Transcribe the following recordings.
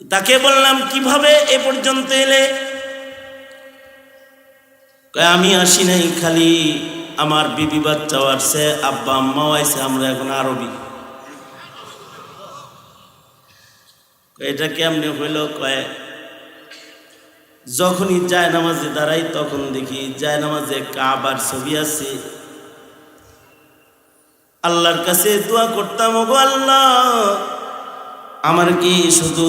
তাকে বললাম কিভাবে এ পর্যন্ত এলে? আমি আসি নাই, খালি আমার বিবি বাচ্চাও আসছে, আব্বা আম্মাও আইছে, আমরা এখন আরবি। এটা কেমনে হইল? কয় যখনই যায় নামাজে দাঁড়াই তখন দেখি যায় নামাজে কাবার ছবি আছে। আল্লাহর কাছে দোয়া করতাম, ওগো আল্লাহ, আমার কি শুধু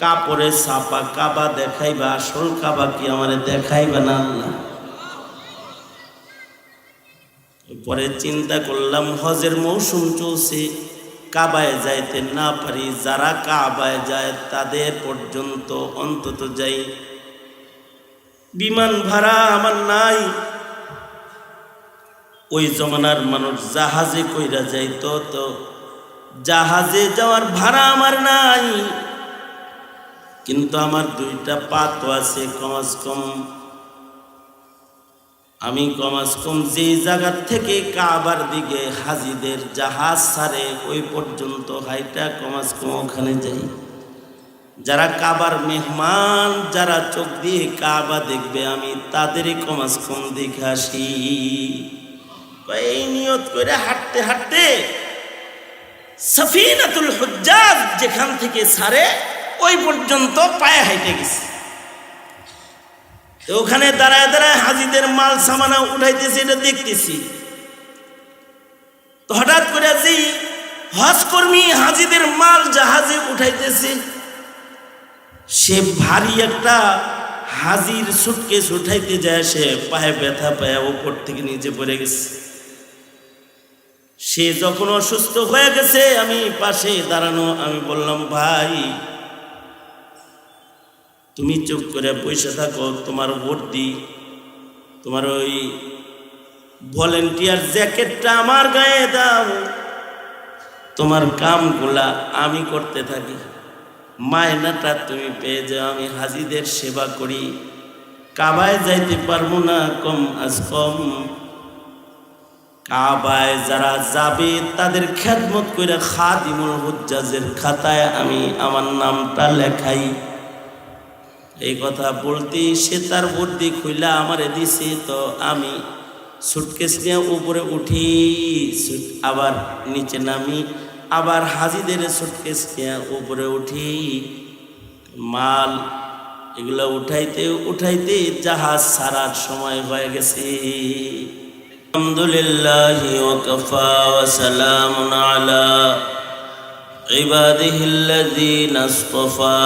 কাপড়ে ছাপা কাবা দেখাইবা, আসল কাবা কি আমারে দেখাইবা না আল্লাহ? পরে চিন্তা করলাম হজের মৌসুম চলছে, কাবায় যাইতে না পারি, যারা কাবায় যায় তাদের পর্যন্ত অন্তত যাই। বিমান ভাড়া আমার নাই, ওই জমানার মানুষ জাহাজে কইরা যাইত, তো জাহাজে যাওয়ার ভাড়া আমার নাই। কিন্তু আমার দুইটা পা তো আছে, কমাস কম আমি যে জায়গার থেকে কাবার দিকে হাজিদের জাহাজ ছাড়ে ওই পর্যন্ত হাইটা কমাস কম ওখানে যাই। যারা কাবার মেহমান, যারা চোখ দিয়ে কাবা দেখবে, আমি তাদেরই কমাস কম দেখে আসি। এই নিয়ত করে হাঁটতে হাঁটতে সফিনাতুল হুজ্জাজ যেখান থেকে ছাড়ে ওই পর্যন্ত পায়ে হাইটে গেছে। তো ওখানে দাঁড়ায় দাঁড়ায় হাজিদের মাল সামানা উঠাইতেছে, এটা দেখতেছি। তো হঠাৎ করে যে হজ কর্মী হাজিদের মাল জাহাজে উঠাইতেছে, সে ভারী একটা হাজির সুটকেস উঠাইতে যায়, সে পায়ে ব্যথা পায় ওপর থেকে নিচে পড়ে গেছে। সে যখন অসুস্থ হয়ে গেছে, আমি পাশে দাঁড়ানো, আমি বললাম, ভাই তুমি চুপ করে বসে থাকো, তোমার ভর্তি, তোমার ওই ভলেন্টিয়ার জ্যাকেটটা আমার গায়ে দাও, তোমার কামগুলা আমি করতে থাকি, মায়নাটা তুমি পেয়ে যাও। আমি হাজিদের সেবা করি, কাবায় যাইতে পারবো না, কম আজ কম কাবায় যারা যাবে তাদের খেদমত করে খাদিমুল হুজ্জাজের খাতায় আমি আমার নামটা লেখাই। এই কথা বলতেই সে তার বুদ্ধি খুইলা আমারে দিছে। তো আমি সুটকেস নিয়ে উপরে উঠি, আবার নিচে নামি, আবার হাজিদের সুটকেস নিয়ে উপরে উঠি, মাল এগুলো উঠাইতে উঠাইতে জাহাজ ছাড়ার সময় হয়ে গেছে। আলহামদুলিল্লাহি ওয়া কাফা ওয়া সালামুন আলা ইবাদিহিল্লাযীনা ইসতাফা।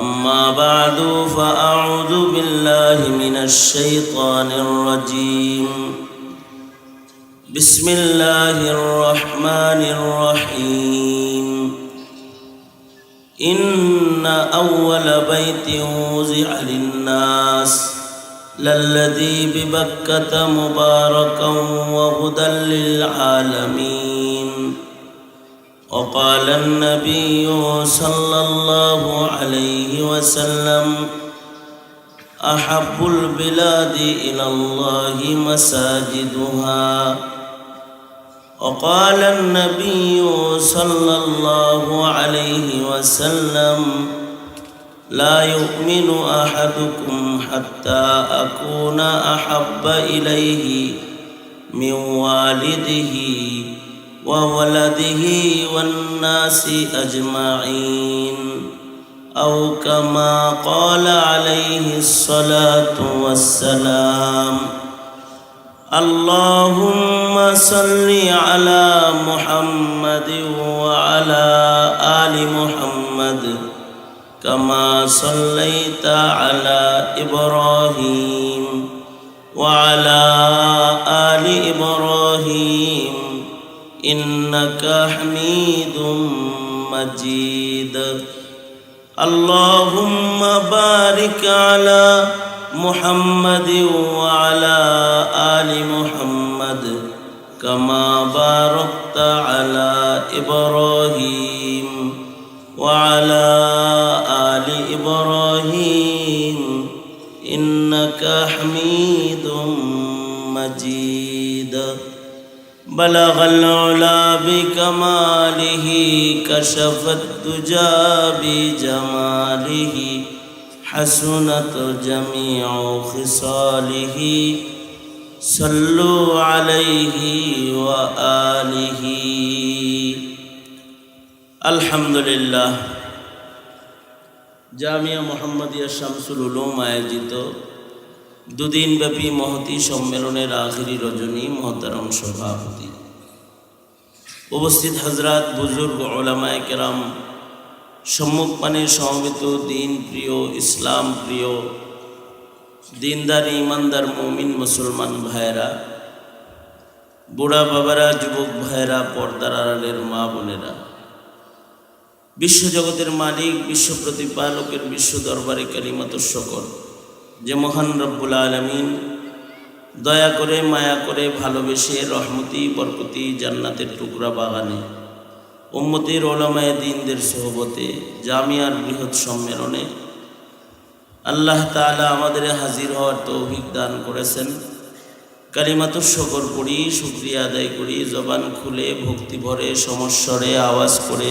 أما بعد فأعوذ بالله من الشيطان الرجيم. بسم الله الرحمن الرحيم. إن أول بيت وضع للناس للذي ببكة مباركا وهدى للعالمين. وقال النبي صلى الله عليه وسلم أحب البلاد إلى الله مساجدها. وقال النبي صلى الله عليه وسلم لا يؤمن أحدكم حتى أكون أحب إليه من والده وولده والناس أجمعين، أو كما قال عليه الصلاة والسلام. اللهم صل على محمد وعلى آل محمد كما صليت على إبراهيم وعلى آل إبراهيم إنك حميد مجيد. اللهم بارك على محمد وعلى آل محمد كما باركت على إبراهيم وعلى آل إبراهيم إنك حميد مجيد. بلغ العلا بكماله كشف الدجى بجماله حسنت جميع خصاله صلوا عليه وآله الحمد لله জামিয়া মুহাম্মাদিয়া শামসুল উলুম আয়োজিত দুদিনব্যাপী মহতী সম্মেলনের আখিরি রজনী মহতারম সভাপতি উপস্থিত হযরত বুজুর্গ উলামায়ে কেরাম সম্মুখপানে সমবেত দিন প্রিয় ইসলাম প্রিয় দিনদার ইমানদার মুমিন মুসলমান ভাইরা বুড়া বাবারা যুবক ভাইরা পর্দার আড়ালের মা বোনেরা বিশ্বজগতের মালিক বিশ্ব প্রতিপালকের বিশ্ব দরবারে কালিমাতুশ শুকর যে মহান রব্বুল আলামিন দয়া করে মায়া করে ভালোবেসে রহমতি বরকতি জান্নাতের টুকরা বাগানে উম্মতের উলামায়ে দ্বীনদের সোহবতে জামিয়ার বৃহৎ সম্মেলনে আল্লাহ তাআলা আমাদের হাজির হওয়ার তৌফিক দান করেছেন। কালিমাতুশ শুকর পড়ি, শুকরিয়া আদায় করি, জবান খুলে ভক্তি ভরে সমস্বরে আওয়াজ করে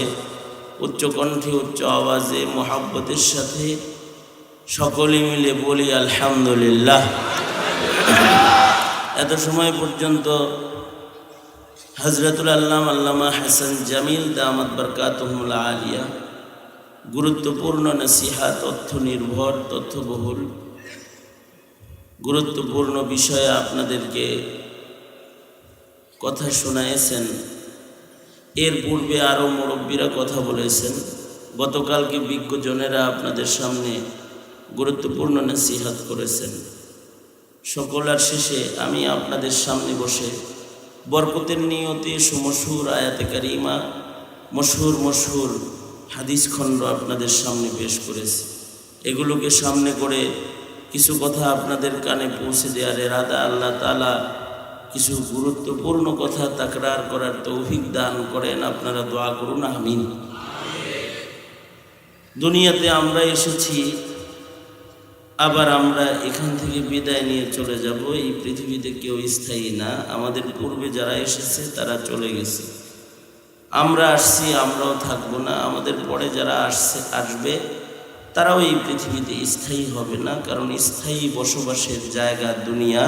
উচ্চ কণ্ঠে উচ্চ আওয়াজে মোহাব্বতের সাথে সকলে মিলে বলি আলহামদুলিল্লাহ। এত সময় পর্যন্ত হযরতুল আল্লামা হাসান জামিল দামাত বরকাতুহুল আলিয়া গুরুত্বপূর্ণ নসিহত, তথ্য নির্ভর, তথ্যবহুল গুরুত্বপূর্ণ বিষয়ে আপনাদেরকে কথা শোনায়েছেন। এর পূর্বে আরও মুরব্বীরা কথা বলেছেন। গতকালকে বিজ্ঞজনেরা আপনাদের সামনে গুরুত্বপূর্ণ নসিহত করেছেন। সকলের শেষে আমি আপনাদের সামনে বসে বরকতের নিয়তে সুমশহুর আয়াতে কারিমা, মশহুর হাদিস খণ্ড আপনাদের সামনে পেশ করেছি। এগুলোকে সামনে করে কিছু কথা আপনাদের কানে পৌঁছে দেওয়ার ইরাদা আল্লাহ তাআলা কিছু গুরুত্বপূর্ণ কথা তাকরার করার তৌফিক দান করেন। আপনারা দোয়া করুন আমিন। দুনিয়াতে আমরা এসেছি, আবার আমরা এখান থেকে বিদায় নিয়ে চলে যাব। এই পৃথিবীতে কেউ স্থায়ী না। আমাদের পূর্বে যারা এসেছে তারা চলে গেছে, আমরা আসছি, আমরাও থাকবো না। আমাদের পরে যারা আসবে তারাও এই পৃথিবীতে স্থায়ী হবে না, কারণ স্থায়ী বসবাসের জায়গা দুনিয়া।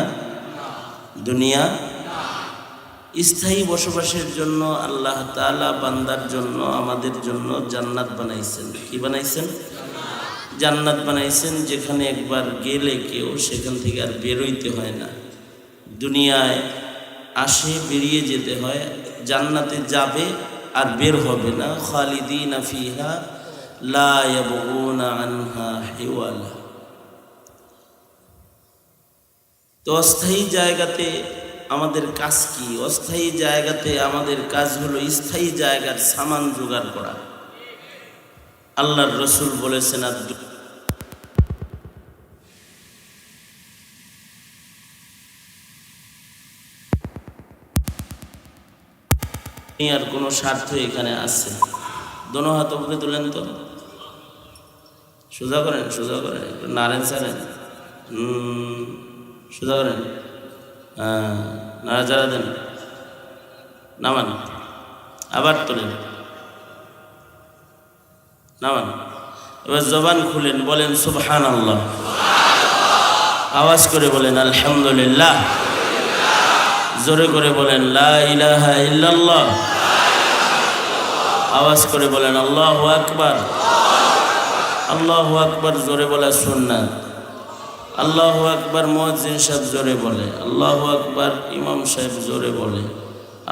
স্থায়ী বসবাসের জন্য আল্লাহ তাআলা বান্দার জন্য, আমাদের জন্য জান্নাত বানাইছেন। কি বানাইছেন? জান্নাত বানাইছেন, যেখানে একবার গেলে কেউ সেখান থেকে আর বেরোইতে হয় না। দুনিয়ায় আসে, বেরিয়ে যেতে হয়, জান্নাতে যাবে আর বের হবে না। খালিদিনা ফিহা লা ইয়াবগুনা আনহা হিওয়ালা। তো অস্থায়ী জায়গাতে আমাদের কাজ কি? অস্থায়ী জায়গাতে আমাদের কাজ হলো স্থায়ী জায়গার সামান জোগাড় করা। আল্লাহর রাসূল বলেছেন, দুনিয়ার কোনো স্বার্থ এখানে আছে। দোনো হাত উপরে তুলেন তো, সোজা করেন, একটু নাড়েন ছাড়েন, সোজা করেন, নাড়াচাড়া দেন, নামান, আবার তোলেন, নামান। এবার জবান খুলেন, বলেন সুবহানাল্লাহ, আওয়াজ করে বলেন আলহামদুলিল্লাহ, জোরে করে বলেন লা ইলাহা ইল্লাল্লাহ, আওয়াজ করে বলেন আল্লাহু আকবার। আল্লাহু আকবার জোরে বলা সুন্নাত। আল্লাহু আকবার মুয়াজ্জিন সাহেব জোরে বলে, আল্লাহু আকবার ইমাম সাহেব জোরে বলে,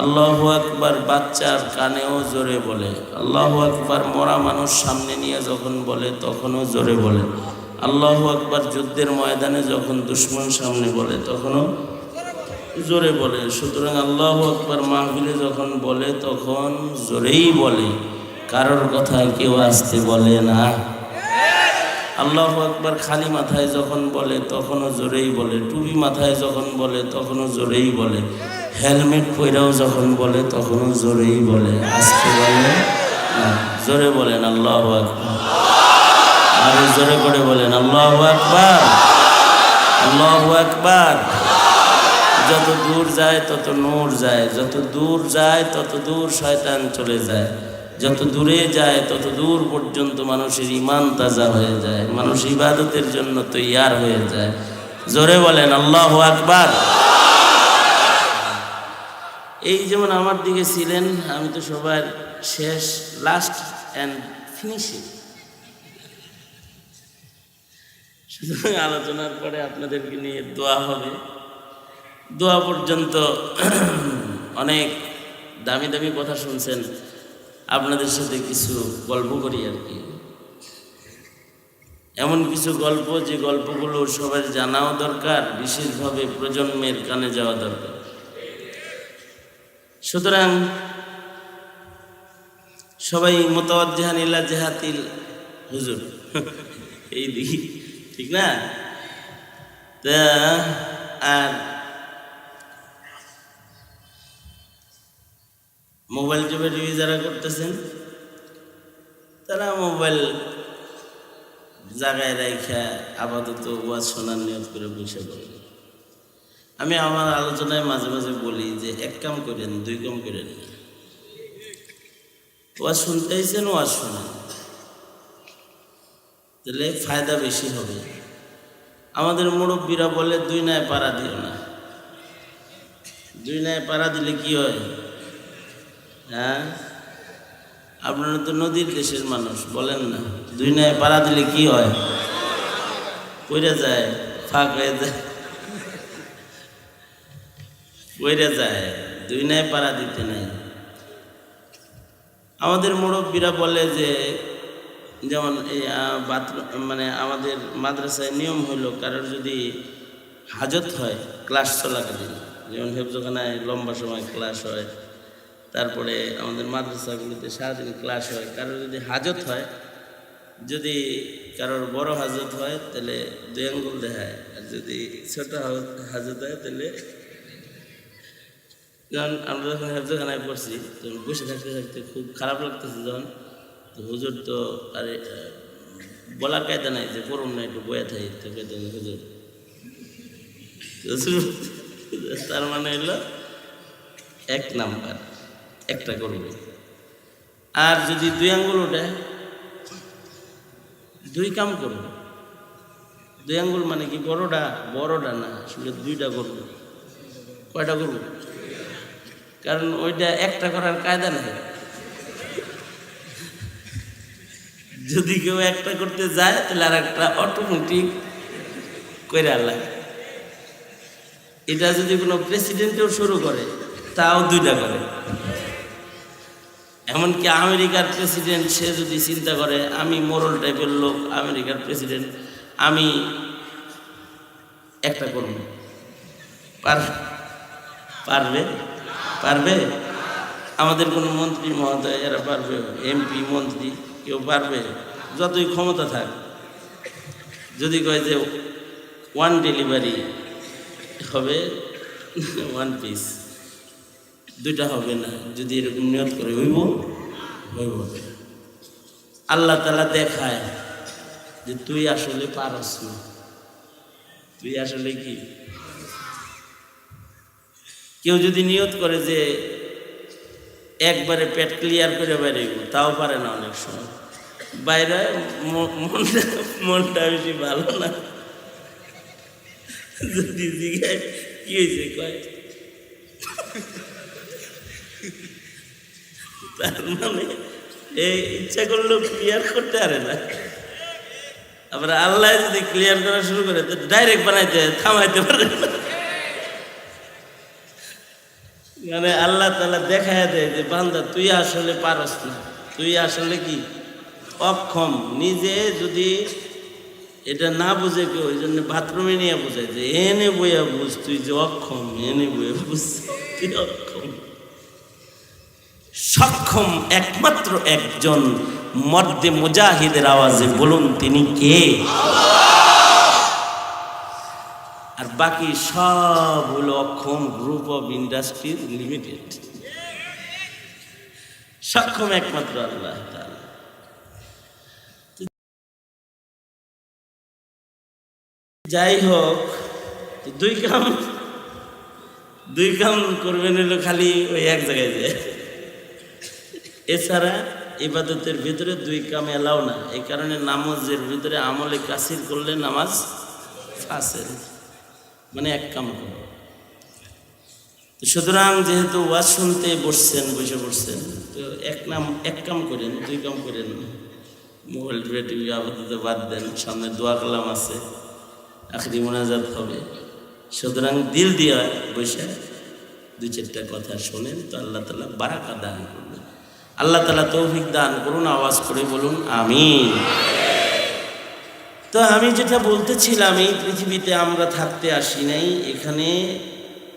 আল্লাহু আকবার বাচ্চার কানেও জোরে বলে, আল্লাহু আকবার মরা মানুষ সামনে নিয়ে যখন বলে তখনও জোরে বলে, আল্লাহু আকবার যুদ্ধের ময়দানে যখন দুশমন সামনে বলে তখনও জোরে বলে। সুতরাং আল্লাহু আকবার মাহফিলে যখন বলে তখন জোরেই বলে, কারোর কথা কেউ আসতে বলে না। আল্লাহু আকবার খালি মাথায় যখন বলে তখনও জোরেই বলে, টুপি মাথায় যখন বলে তখনও জোরেই বলে, হেলমেট পরেও যখন বলে তখনও জোরেই বলে, আসতে বলে না। জোরে বলেন আল্লাহু আকবার, আর জোরে করে বলেন আল্লাহু আকবার, আল্লাহু আকবার, যত দূর যায় তত নূর যায়, যত দূর যায় তত দূর শয়তান চলে যায়, যত দূরে যায় তত দূর পর্যন্ত মানুষের ঈমান তাজা হয়ে যায়, মানুষ ইবাদতের জন্য তৈয়ার হয়ে যায়। জোরে বলেন আল্লাহু আকবার। এই যেমন আমার দিকে ছিলেন, আমি তো সবার শেষ, লাস্ট অ্যান্ড ফিনিশিং। সুতরাং আলোচনার পরে আপনাদেরকে নিয়ে দোয়া হবে। দোয়া পর্যন্ত অনেক দামি দামি কথা শুনছেন, আপনাদের সাথে কিছু গল্প করি আর কি। এমন কিছু গল্প যে গল্পগুলো সবার জানাও দরকার, বিশেষভাবে প্রজন্মের কানে যাওয়া দরকার। সুতরাং সবাই মুতাওয়াজ্জিহান ইলা জিহাতিল হুজুর, এই দিকে ঠিক না? তা আর মোবাইল টিভি যারা করতেছেন তারা মোবাইল জায়গায় রেখে আপাতত ওয়াজ শোনার নিয়ত করে বসে পড়ে। আমি আমার আলোচনায় মাঝে মাঝে বলি যে এক কাম করেন, দুই কাম করেন, ওয়াজ শুনতে আইছেন ওয়াজ শোনেন, তাহলে ফায়দা বেশি হবে। আমাদের মুরব্বীরা বলে দুই নায় পাড়া দিও না। দুই নায় পাড়া দিলে কি হয়? হ্যাঁ, আপনারা তো নদীর দেশের মানুষ, বলেন না দুই নায় পাড়া দিলে কি হয়? পইরা যায়, ফাঁক হয়ে যায়, পইরা যায়। দুই নায় পাড়া দিতে নাই। আমাদের মুরব্বীরা বলে যে, যেমন এই বাথরুম, মানে আমাদের মাদ্রাসায় নিয়ম হইল কারোর যদি হাজত হয় ক্লাস চলাকালীন, যেমন হেফজখানায় লম্বা সময় ক্লাস হয়, তারপরে আমাদের মাদ্রাসাগুলিতে সারাদিন ক্লাস হয়, কারোর যদি হাজত হয়, যদি কারোর বড় হাজত হয় তাহলে 2 আঙ্গুল দেখায়, আর যদি ছোট হাজত হয় তাহলে, যেমন আমরা যখন হেফজখানায় পড়ছি তখন বসে থাকতে থাকতে খুব খারাপ লাগতেছে যখন, তো হুজুর তো আরে বলার কায়দা নাই যে পড়ুন না, একটু বয়ে থাকি, তো হুজুর, তার মানে হলো 1 নাম্বার একটা করবে। আর যদি 2 আঙ্গুল ওঠে 2 কাম করবে। 2 আঙ্গুল মানে কি? বড়টা না, আসলে 2টা করবে। কয়টা করবে? কারণ ওইটা একটা করার কায়দা নেই। যদি কেউ একটা করতে যায় তাহলে আর একটা অটোমেটিক করে লাগে। এটা যদি কোনো প্রেসিডেন্টও শুরু করে তাও 2টা করে। এমনকি আমেরিকার প্রেসিডেন্ট, সে যদি চিন্তা করে আমি মোরল টাইপের লোক, আমেরিকার প্রেসিডেন্ট, আমি একটা করব, পারবে? পারবে? আমাদের কোনো মন্ত্রী মহোদয় এরা পারবে? এমপি মন্ত্রী কেউ পারবে? যতই ক্ষমতা থাক, যদি কয় যে 1 ডেলিভারি হবে 1 পিস, 2টা হবে না। যদি এরকম নিয়ত করে হইব। আল্লাহ তাআলা দেখায় যে তুই আসলে পারস না, তুই আসলে কি। কেউ যদি নিয়ত করে যে একবারে পেট ক্লিয়ার করে বাইরে, তাও পারে না। অনেক সময় বাইরে মনটা বেশি ভালো না, যদি জিজ্ঞাসা কি হয়েছে, কয় তার মানে এই ইচ্ছা করলেও ক্লিয়ার করতে পারে না। আবার আল্লাহ যদি ক্লিয়ার করা শুরু করে তো ডাইরেক্ট বানাইতে, থামাইতে পারে না। মানে আল্লাহ তাআলা দেখায় দেয় যে বান্দা তুই আসলে পারস না, তুই আসলে কি অক্ষম। নিজে যদি এটা না বুঝে কেউ, ওই জন্য বাথরুমে নিয়ে বোঝায় যে এনে বইয়া বুঝ তুই যে অক্ষম, এনে বইয়া বুঝ তুই অক্ষম। সক্ষম একমাত্র একজন, মর্দে মুজাহিদের আওয়াজে বলুন তিনি কে? আর বাকি সব হলো অক্ষম গ্রুপ অফ ইন্ডাস্ট্রিজ লিমিটেড। সক্ষম একমাত্র আল্লাহ তাআলা। যাই হোক, 2 কাম দুই কাম করবেন হলো খালি ওই এক জায়গায় যায়। এছাড়া ইবাদতের ভিতরে দুই কাম এলাও না। এই কারণে নামাজের ভিতরে আমলে কাসির করলে নামাজ ফাসের, মানে এক কাম করে। সুতরাং যেহেতু ওয়াজ শুনতে বসছেন, বসে পড়ছেন, তো এক কাম করেন, দুই কাম করেন। মোবাইল টিভি আপাতত বাদ দেন, সামনে দোয়া কালাম আছে, আখরি মোনাজাত হবে। সুতরাং দিল দিয়া বসে দুই চারটা কথা শোনেন, তো আল্লাহ তাআলা বারাকা দান করবেন। আল্লাহ তাআলা তৌফিক দান করুন। আওয়াজ করে বলুন আমিন। তো আমি যেটা বলতেছিলাম, এই পৃথিবীতে আমরা থাকতে আসি নাই, এখানে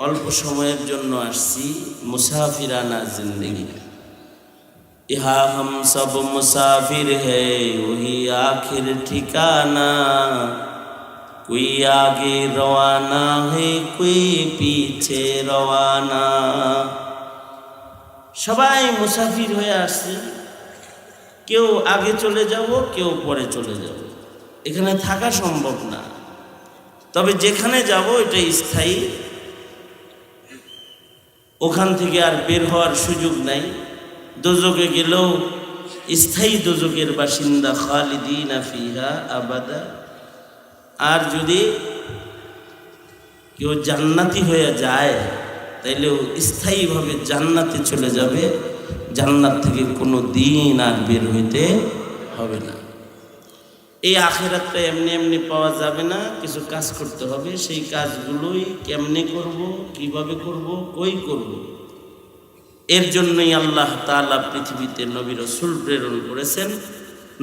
অল্প সময়ের জন্য আসছি। মুসাফিরানা জিন্দগি, ইহা হাম সব মুসাফির হ্যায় ওহি আখির ঠিকানা, কোই আগে রওয়ানা হে কোই পিছে রওয়ানা। সবাই মুসাফির হয়ে আসছে, কেউ আগে চলে যাব, কেউ পরে চলে যাব। এখানে থাকা সম্ভব না, তবে যেখানে যাব এটা স্থায়ী, ওখান থেকে আর বের হওয়ার সুযোগ নাই। দোজকে গেলেও স্থায়ী দোজকের বাসিন্দা, খালিদিনা ফিহা আবাদা। আর যদি কেউ জান্নাতি হয়ে যায়, তাইলেও স্থায়ীভাবে জান্নাতে চলে যাবে, জান্নাত থেকে কোনো দিন আর বের হইতে হবে না। এই আখিরাতটা এমনি এমনি পাওয়া যাবে না, কিছু কাজ করতে হবে। সেই কাজগুলোই কেমনে করব, কিভাবে করব, কই করব, এর জন্যই আল্লাহ তাআলা পৃথিবীতে নবী রাসূল প্রেরণ করেছেন।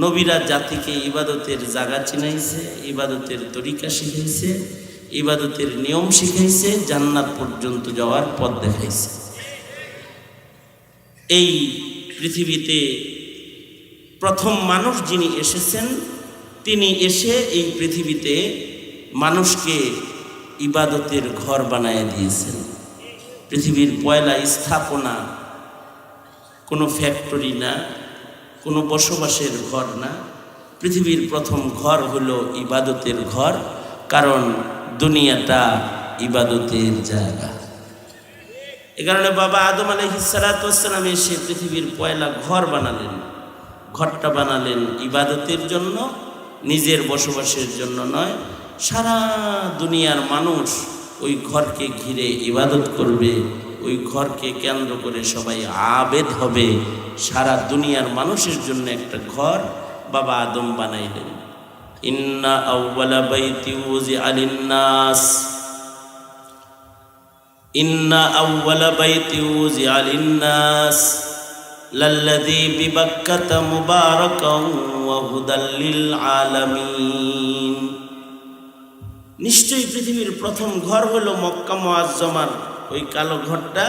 নবীরা জাতিকে ইবাদতের জায়গা চিনাইছে, ইবাদতের তরিকা শিখাইছে, ইবাদতের নিয়ম শিখাইছে, জান্নাত পর্যন্ত যাওয়ার পথ দেখাইছে। এই পৃথিবীতে প্রথম মানুষ যিনি এসেছেন, তিনি এসে এই পৃথিবীতে মানুষকে ইবাদতের ঘর বানায় দিয়েছেন। পৃথিবীর পয়লা স্থাপনা কোনো ফ্যাক্টরি না, কোনো বসবাসের ঘর না। পৃথিবীর প্রথম ঘর হলো ইবাদতের ঘর, কারণ দুনিয়াটা ইবাদতের জায়গা। এ কারণে বাবা আদম আলাইহিস সালাতু ওয়াস সালাম এসে পৃথিবীর পয়লা ঘর বানালেন। ঘরটা বানালেন ইবাদতের জন্য, নিজের বসবাসের জন্য নয়। সারা দুনিয়ার মানুষ ওই ঘরকে ঘিরে ইবাদত করবে, ওই ঘরকে কেন্দ্র করে সবাই আবেদ হবে। সারা দুনিয়ার মানুষের জন্য একটা ঘর বাবা আদম বানাইলেন। ইন্না আউওয়ালা বাইতি উযিআ লিন-নাস, ইন্না আউওয়ালা বাইতি উযিআ লিন-নাস লাল্লাযী বিবাক্কাতা মুবারাকান ওয়া হুদাল লিল আলামিন। নিশ্চয়ই পৃথিবীর প্রথম ঘর হলো মক্কা মুআজ্জমার ওই কালো ঘরটা,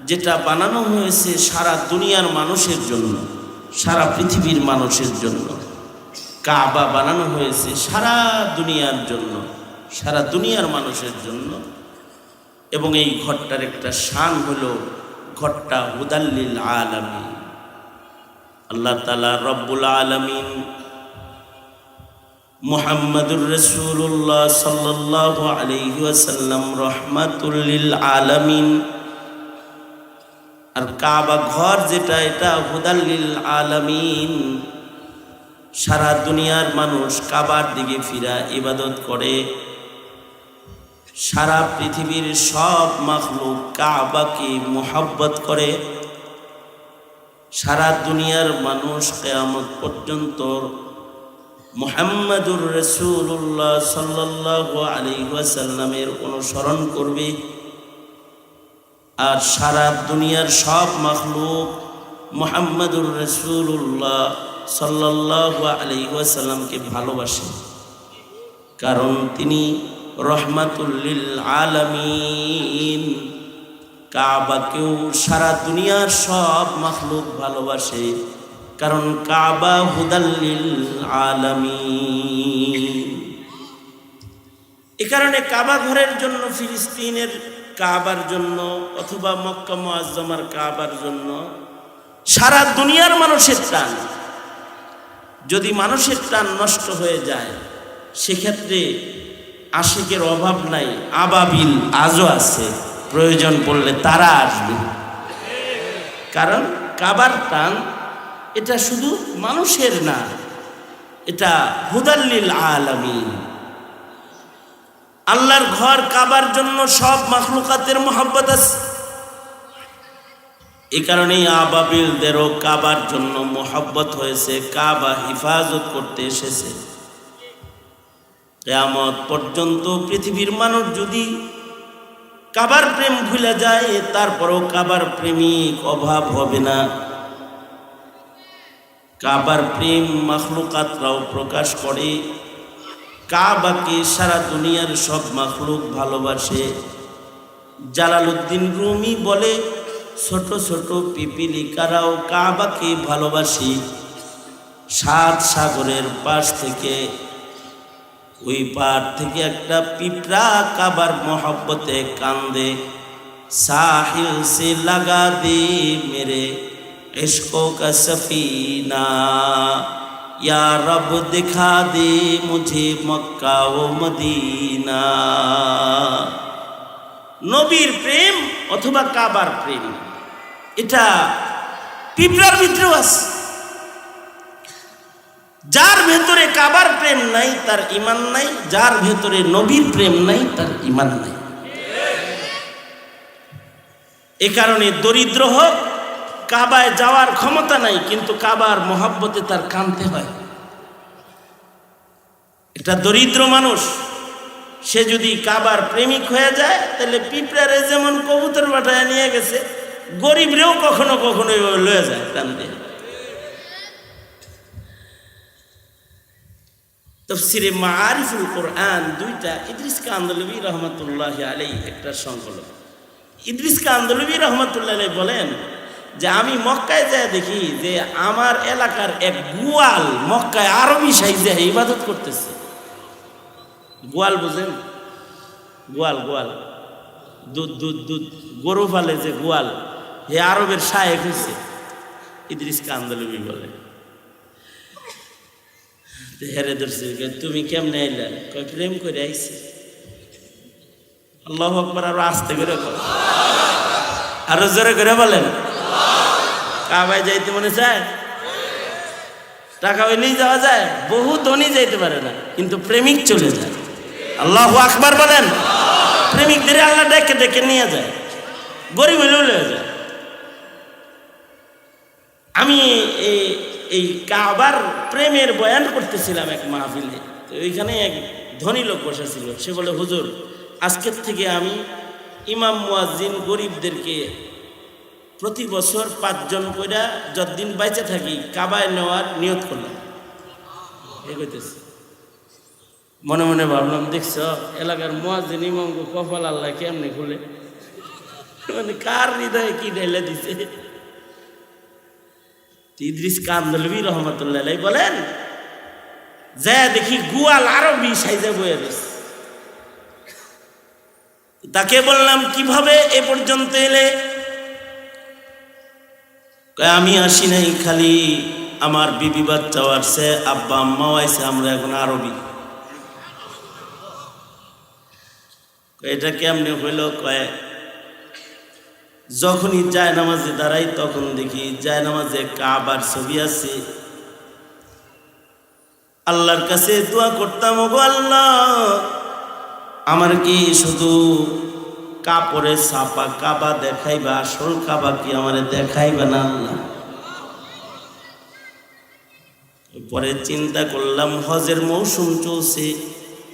যেটা বানানো হয়েছে সারা দুনিয়ার মানুষের জন্য, সারা পৃথিবীর মানুষের জন্য। কাবা বানানো হয়েছে সারা দুনিয়ার জন্য, সারা দুনিয়ার মানুষের জন্য। এবং এই ঘরটার একটা শান হলো ঘরটা হুদাল লিল আলামিন। আল্লাহ তাআলা রব্বুল আলামিন মুহাম্মাদুর রাসূলুল্লাহ সাল্লাল্লাহু আলাইহি ওয়াসাল্লাম রহমাতুল লিল আলামিন। আর কাবা ঘর যেটা, এটা হুদাল লিল আলামিন। সারা দুনিয়ার মানুষ কাবার দিকে ফিরা ইবাদত করে। সারা পৃথিবীর সব মাখলুক কাবাকে মুহাব্বত করে। সারা দুনিয়ার মানুষ কিয়ামত পর্যন্ত মুহাম্মাদুর রাসূলুল্লাহ সাল্লাল্লাহু আলাইহি ওয়াসাল্লামের অনুসরণ করবে। আর সারা দুনিয়ার সব মাখলুক মুহাম্মাদুর রাসূলুল্লাহ সাল্লাল্লাহু আলাইহি ওয়াসাল্লামকে ভালোবাসে, কারণ তিনি রহমাতুল লিল আলামিন। কাবাকেও সারা দুনিয়ার সব মাখলুক ভালোবাসে, কারণ কাবা হুদাল লিল আলামিন। এ কারণে কাবা ঘরের জন্য, ফিলিস্তিনের কাবার জন্য, অথবা মক্কা মুআজ্জমার কাবার জন্য সারা দুনিয়ার মানুষের টান। যদি মানুষের টান নষ্ট হয়ে যায়, সেক্ষেত্রে আশিকের অভাব নাই, আবাবিল আজও আছে, প্রয়োজন পড়লে তারা আসবে। কারণ কাবার টান এটা শুধু মানুষের না, এটা হুদাল্লিল আলামিন। আল্লাহর ঘর কাবার জন্য সব মাখলুকাতের মহব্বত আছে। এই কারণেই আবাবিলদেরও কাবার জন্য মহব্বত হয়েছে, কাবা হিফাজত করতে এসেছে। কিয়ামত পর্যন্ত পৃথিবীর মানুষ যদি কাবার প্রেম ভুলে যায়, তারপরও কাবার প্রেমিক অভাব হবে না। কাবার প্রেম মাখলুকাতরাও প্রকাশ করে। কাবাকে সারা দুনিয়ার সব মাখলুক ভালোবাসে। জালালউদ্দিন রুমি বলে, ছোট ছোট পিপিলিকারাও কাবাকে ভালোবাসি। 7 সাগরের পাশ থেকে ওই পার থেকে একটা পিঁপড়া কাবার মোহব্বতে কান্দে। সাহিল সে লাগা দে মেরে इश्क़ों का सफीना, या रब दिखा दे मुझे मक्का ও মদিনা। নবীর প্রেম অথবা কাবার প্রেম, এটা পিঁপড়ার ভিতরেও আছে। যার ভেতরে কাবার প্রেম নাই তার ঈমান নাই, যার ভেতরে নবীর প্রেম নাই তার ঈমান নাই। এ কারণে দরিদ্র হোক, কাবায় যাওয়ার ক্ষমতা নাই, কিন্তু কাবার মহব্বতে তার কাঁদতে হয়। এটা দরিদ্র মানুষ, সে যদি কাবার প্রেমিক হয়ে যায়, তাহলে পিঁপড়ারে যেমন কবুতর পাঠায় নিয়ে গেছে, গরিবরেও কখনো কখনো লয়ে যায় কান্দে। তাফসিরে মাআরিফুল কোরআন 2টা ইদ্রিস কান্দলবী রহমাতুল্লাহি আলাইহি একটা সংকলন। ইদ্রিস কান্দলবী রহমাতুল্লাহি আলাইহি বলেন যে আমি মক্কায় যায় দেখি যে আমার এলাকার এক গোয়াল মক্কায় আরবি সাইজে ইবাদত করতেছে। গোয়াল বুঝেন? গোয়াল গোয়াল দুধ দুধ দুধ গরু ফালে যে গোয়াল, হে আরবের শায়েখ হয়েছে। ইদ্রিস কান্দলবী বলে, হেরে ধরছে, তুমি কেমনে আইলা? কয় প্রেম করে আইছি। আল্লাহু আকবার। আরো আস্তে করে বলেন, আরো জোরে করে বলেন। কাবায় যাইতে মনে চায়? টাকা হইলেই যাওয়া যায়? বহু ধনী যাইতে পারে না, কিন্তু প্রেমিক চলে যায়। আল্লাহু আকবার বলেন। প্রেমিকদের আল্লাহ ডেকে ডেকে নিয়ে যায়, গরিব হইলেও লয়ে যায়। আমি এই কাবার প্রেমের বয়ান করতেছিলাম এক মাহফিলে। তো ওইখানে এক ধনী লোক বসেছিল। সে বলে, হুজুর, আজকের থেকে আমি ইমাম মুয়াজ্জিন গরিবদেরকে প্রতি বছর 5 জন করে যতদিন বাইচে থাকি কাবায় নেওয়ার নিয়ত করলাম। এগোইতেছে। মনে মনে ভাবলাম, দেখছ এলাকার মুয়াজ্জিন ইমামকে কপাল আল্লাহ কেমনে খুলে, মানে কার হৃদয়ে কি ঢেলে দিছে। ইদ্রিস কান্দলবী রহমাতুল্লাহ আলাইহি বলেন, যা দেখি গোয়াল আরবি সাইজে বয়ে রয়েছে। তাকে বললাম, কিভাবে এ পর্যন্ত এলে? আমি আসি নাই, খালি আমার বিবি বাচ্চাও আসছে, আব্বা আম্মাও আইছে, আমরা এখন আরবি। এটা কেমনে হইল? কয়, যখনই যায় নামাজে দাঁড়াই তখন দেখি যায় নামাজে কাবার ছবি আছে। আল্লাহর কাছে দোয়া করতাম, ওগো আল্লাহ, আমার কি শুধু কাপড়ে ছাপা কাবা দেখাইবা, আসল কাবা কি আমারে দেখাইবা না আল্লাহ? পরে চিন্তা করলাম, হজের মৌসুম চলছে,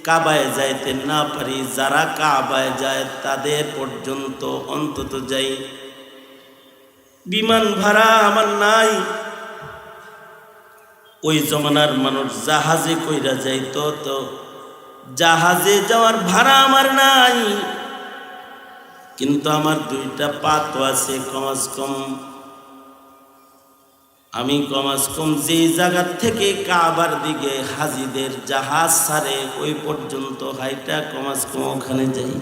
কাবায় যাইতে না পারি, যারা কাবায় যায় তাদের পর্যন্ত অন্তত যাই। বিমান ভাড়া আমার নাই। ওই জমানার মানুষ জাহাজে কইরা যাইতো, তো জাহাজে যাওয়ার ভাড়া আমার নাই, কিন্তু আমার 2টা পা তো আছে। কমাস কম আমি যে জায়গা থেকে কাবার দিকে হাজিদের জাহাজ ছাড়ে ওই পর্যন্ত হাইটা কমাস কম ওখানে যাই।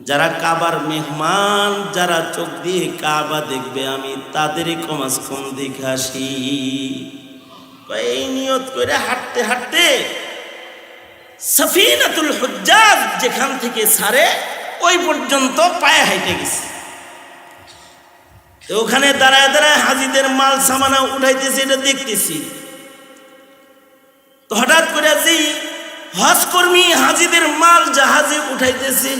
যারা কাবার মেহমান, যারা চোখ দিয়ে কাবা দেখবে, আমি তাদেরই কমাস কম দেখে আসি। এই নিয়ত করে হাঁটতে হাঁটতে সফিনাতুল হুজ্জাজ যেখান থেকে ছাড়ে ওই পর্যন্ত পায়ে হাইটে গেছে। তো ওখানে দাঁড়ায় দাঁড়ায় হাজিদের মাল সামানা উঠাইতেছে, এটা দেখতেছি। তো হঠাৎ করে যেই হজ কর্মী হাজিদের মাল জাহাজে উঠাইতেছে,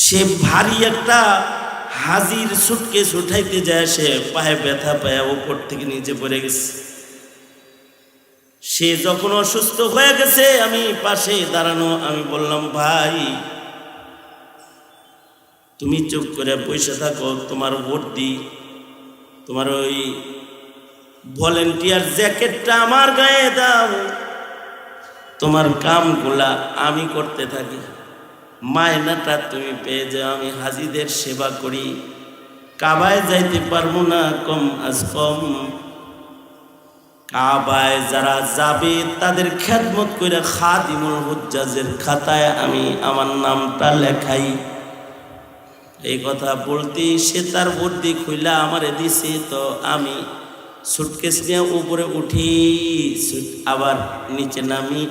সে ভারী একটা হাজির সুটকেস উঠাইতে যায়, সে পায়ে ব্যথা পায় উপর থেকে নিচে পড়ে গেছে। সে যখন অসুস্থ হয়ে গেছে, আমি পাশে দাঁড়ানো, আমি বললাম, ভাই তুমি চুপ করে বসে থাকো, তোমার ভর্তি, তোমার ওই ভলেন্টিয়ার জ্যাকেটটা আমার গায়ে দাও, তোমার কামগুলা আমি করতে থাকি, মায়নাটা তুমি পেয়ে যাও। আমি হাজিদের সেবা করি, কাবায় যাইতে পারবো না কম আজ কম, কাবায় যারা যাবে তাদের খেদমত করে খাদিমুল হুজ্জাজের খাতায় আমি আমার নামটা লেখাই। এই কথা বলতে সে তার বুদ্ধি খুইলা আমারে দিছে। তো আমি সুটকেস নিয়ে উপরে উঠি, আবার নিচে নামি,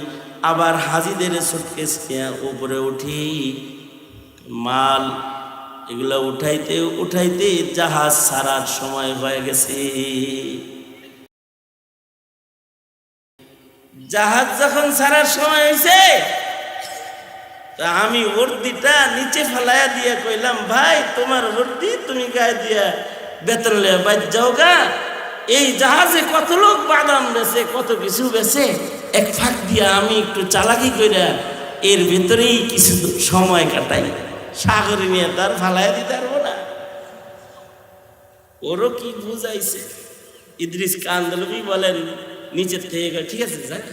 আবার হাজিদের সুটকেস নিয়ে উপরে উঠি, মাল এগুলো উঠাইতে উঠাইতে জাহাজ ছাড়ার সময় হয়ে গেছে। জাহাজ যখন ছাড়ার সময় হয়েছে, তা আমি বর্দিটা নিচে ফেলাইয়া দিয়ে কইলাম, ভাই তোমার বর্দি তুমি গায়ে দিয়া বেতন লিয়া বাইর যাও গা। এই জাহাজে কত লোক বাদাম বেছে, কত কিছু বেছে, এক ফাঁক দিয়া আমি একটু চালাকি কইরা এর ভিতরেই কিছু সময় কাটাই, সাগরে নিয়ে তার ফালাইয়া দিতে পারবো না। ওরও কি বুঝাইছে। ইদ্রিস কান্দলবি বলেন নিচের থেকে, ঠিক আছে যাক,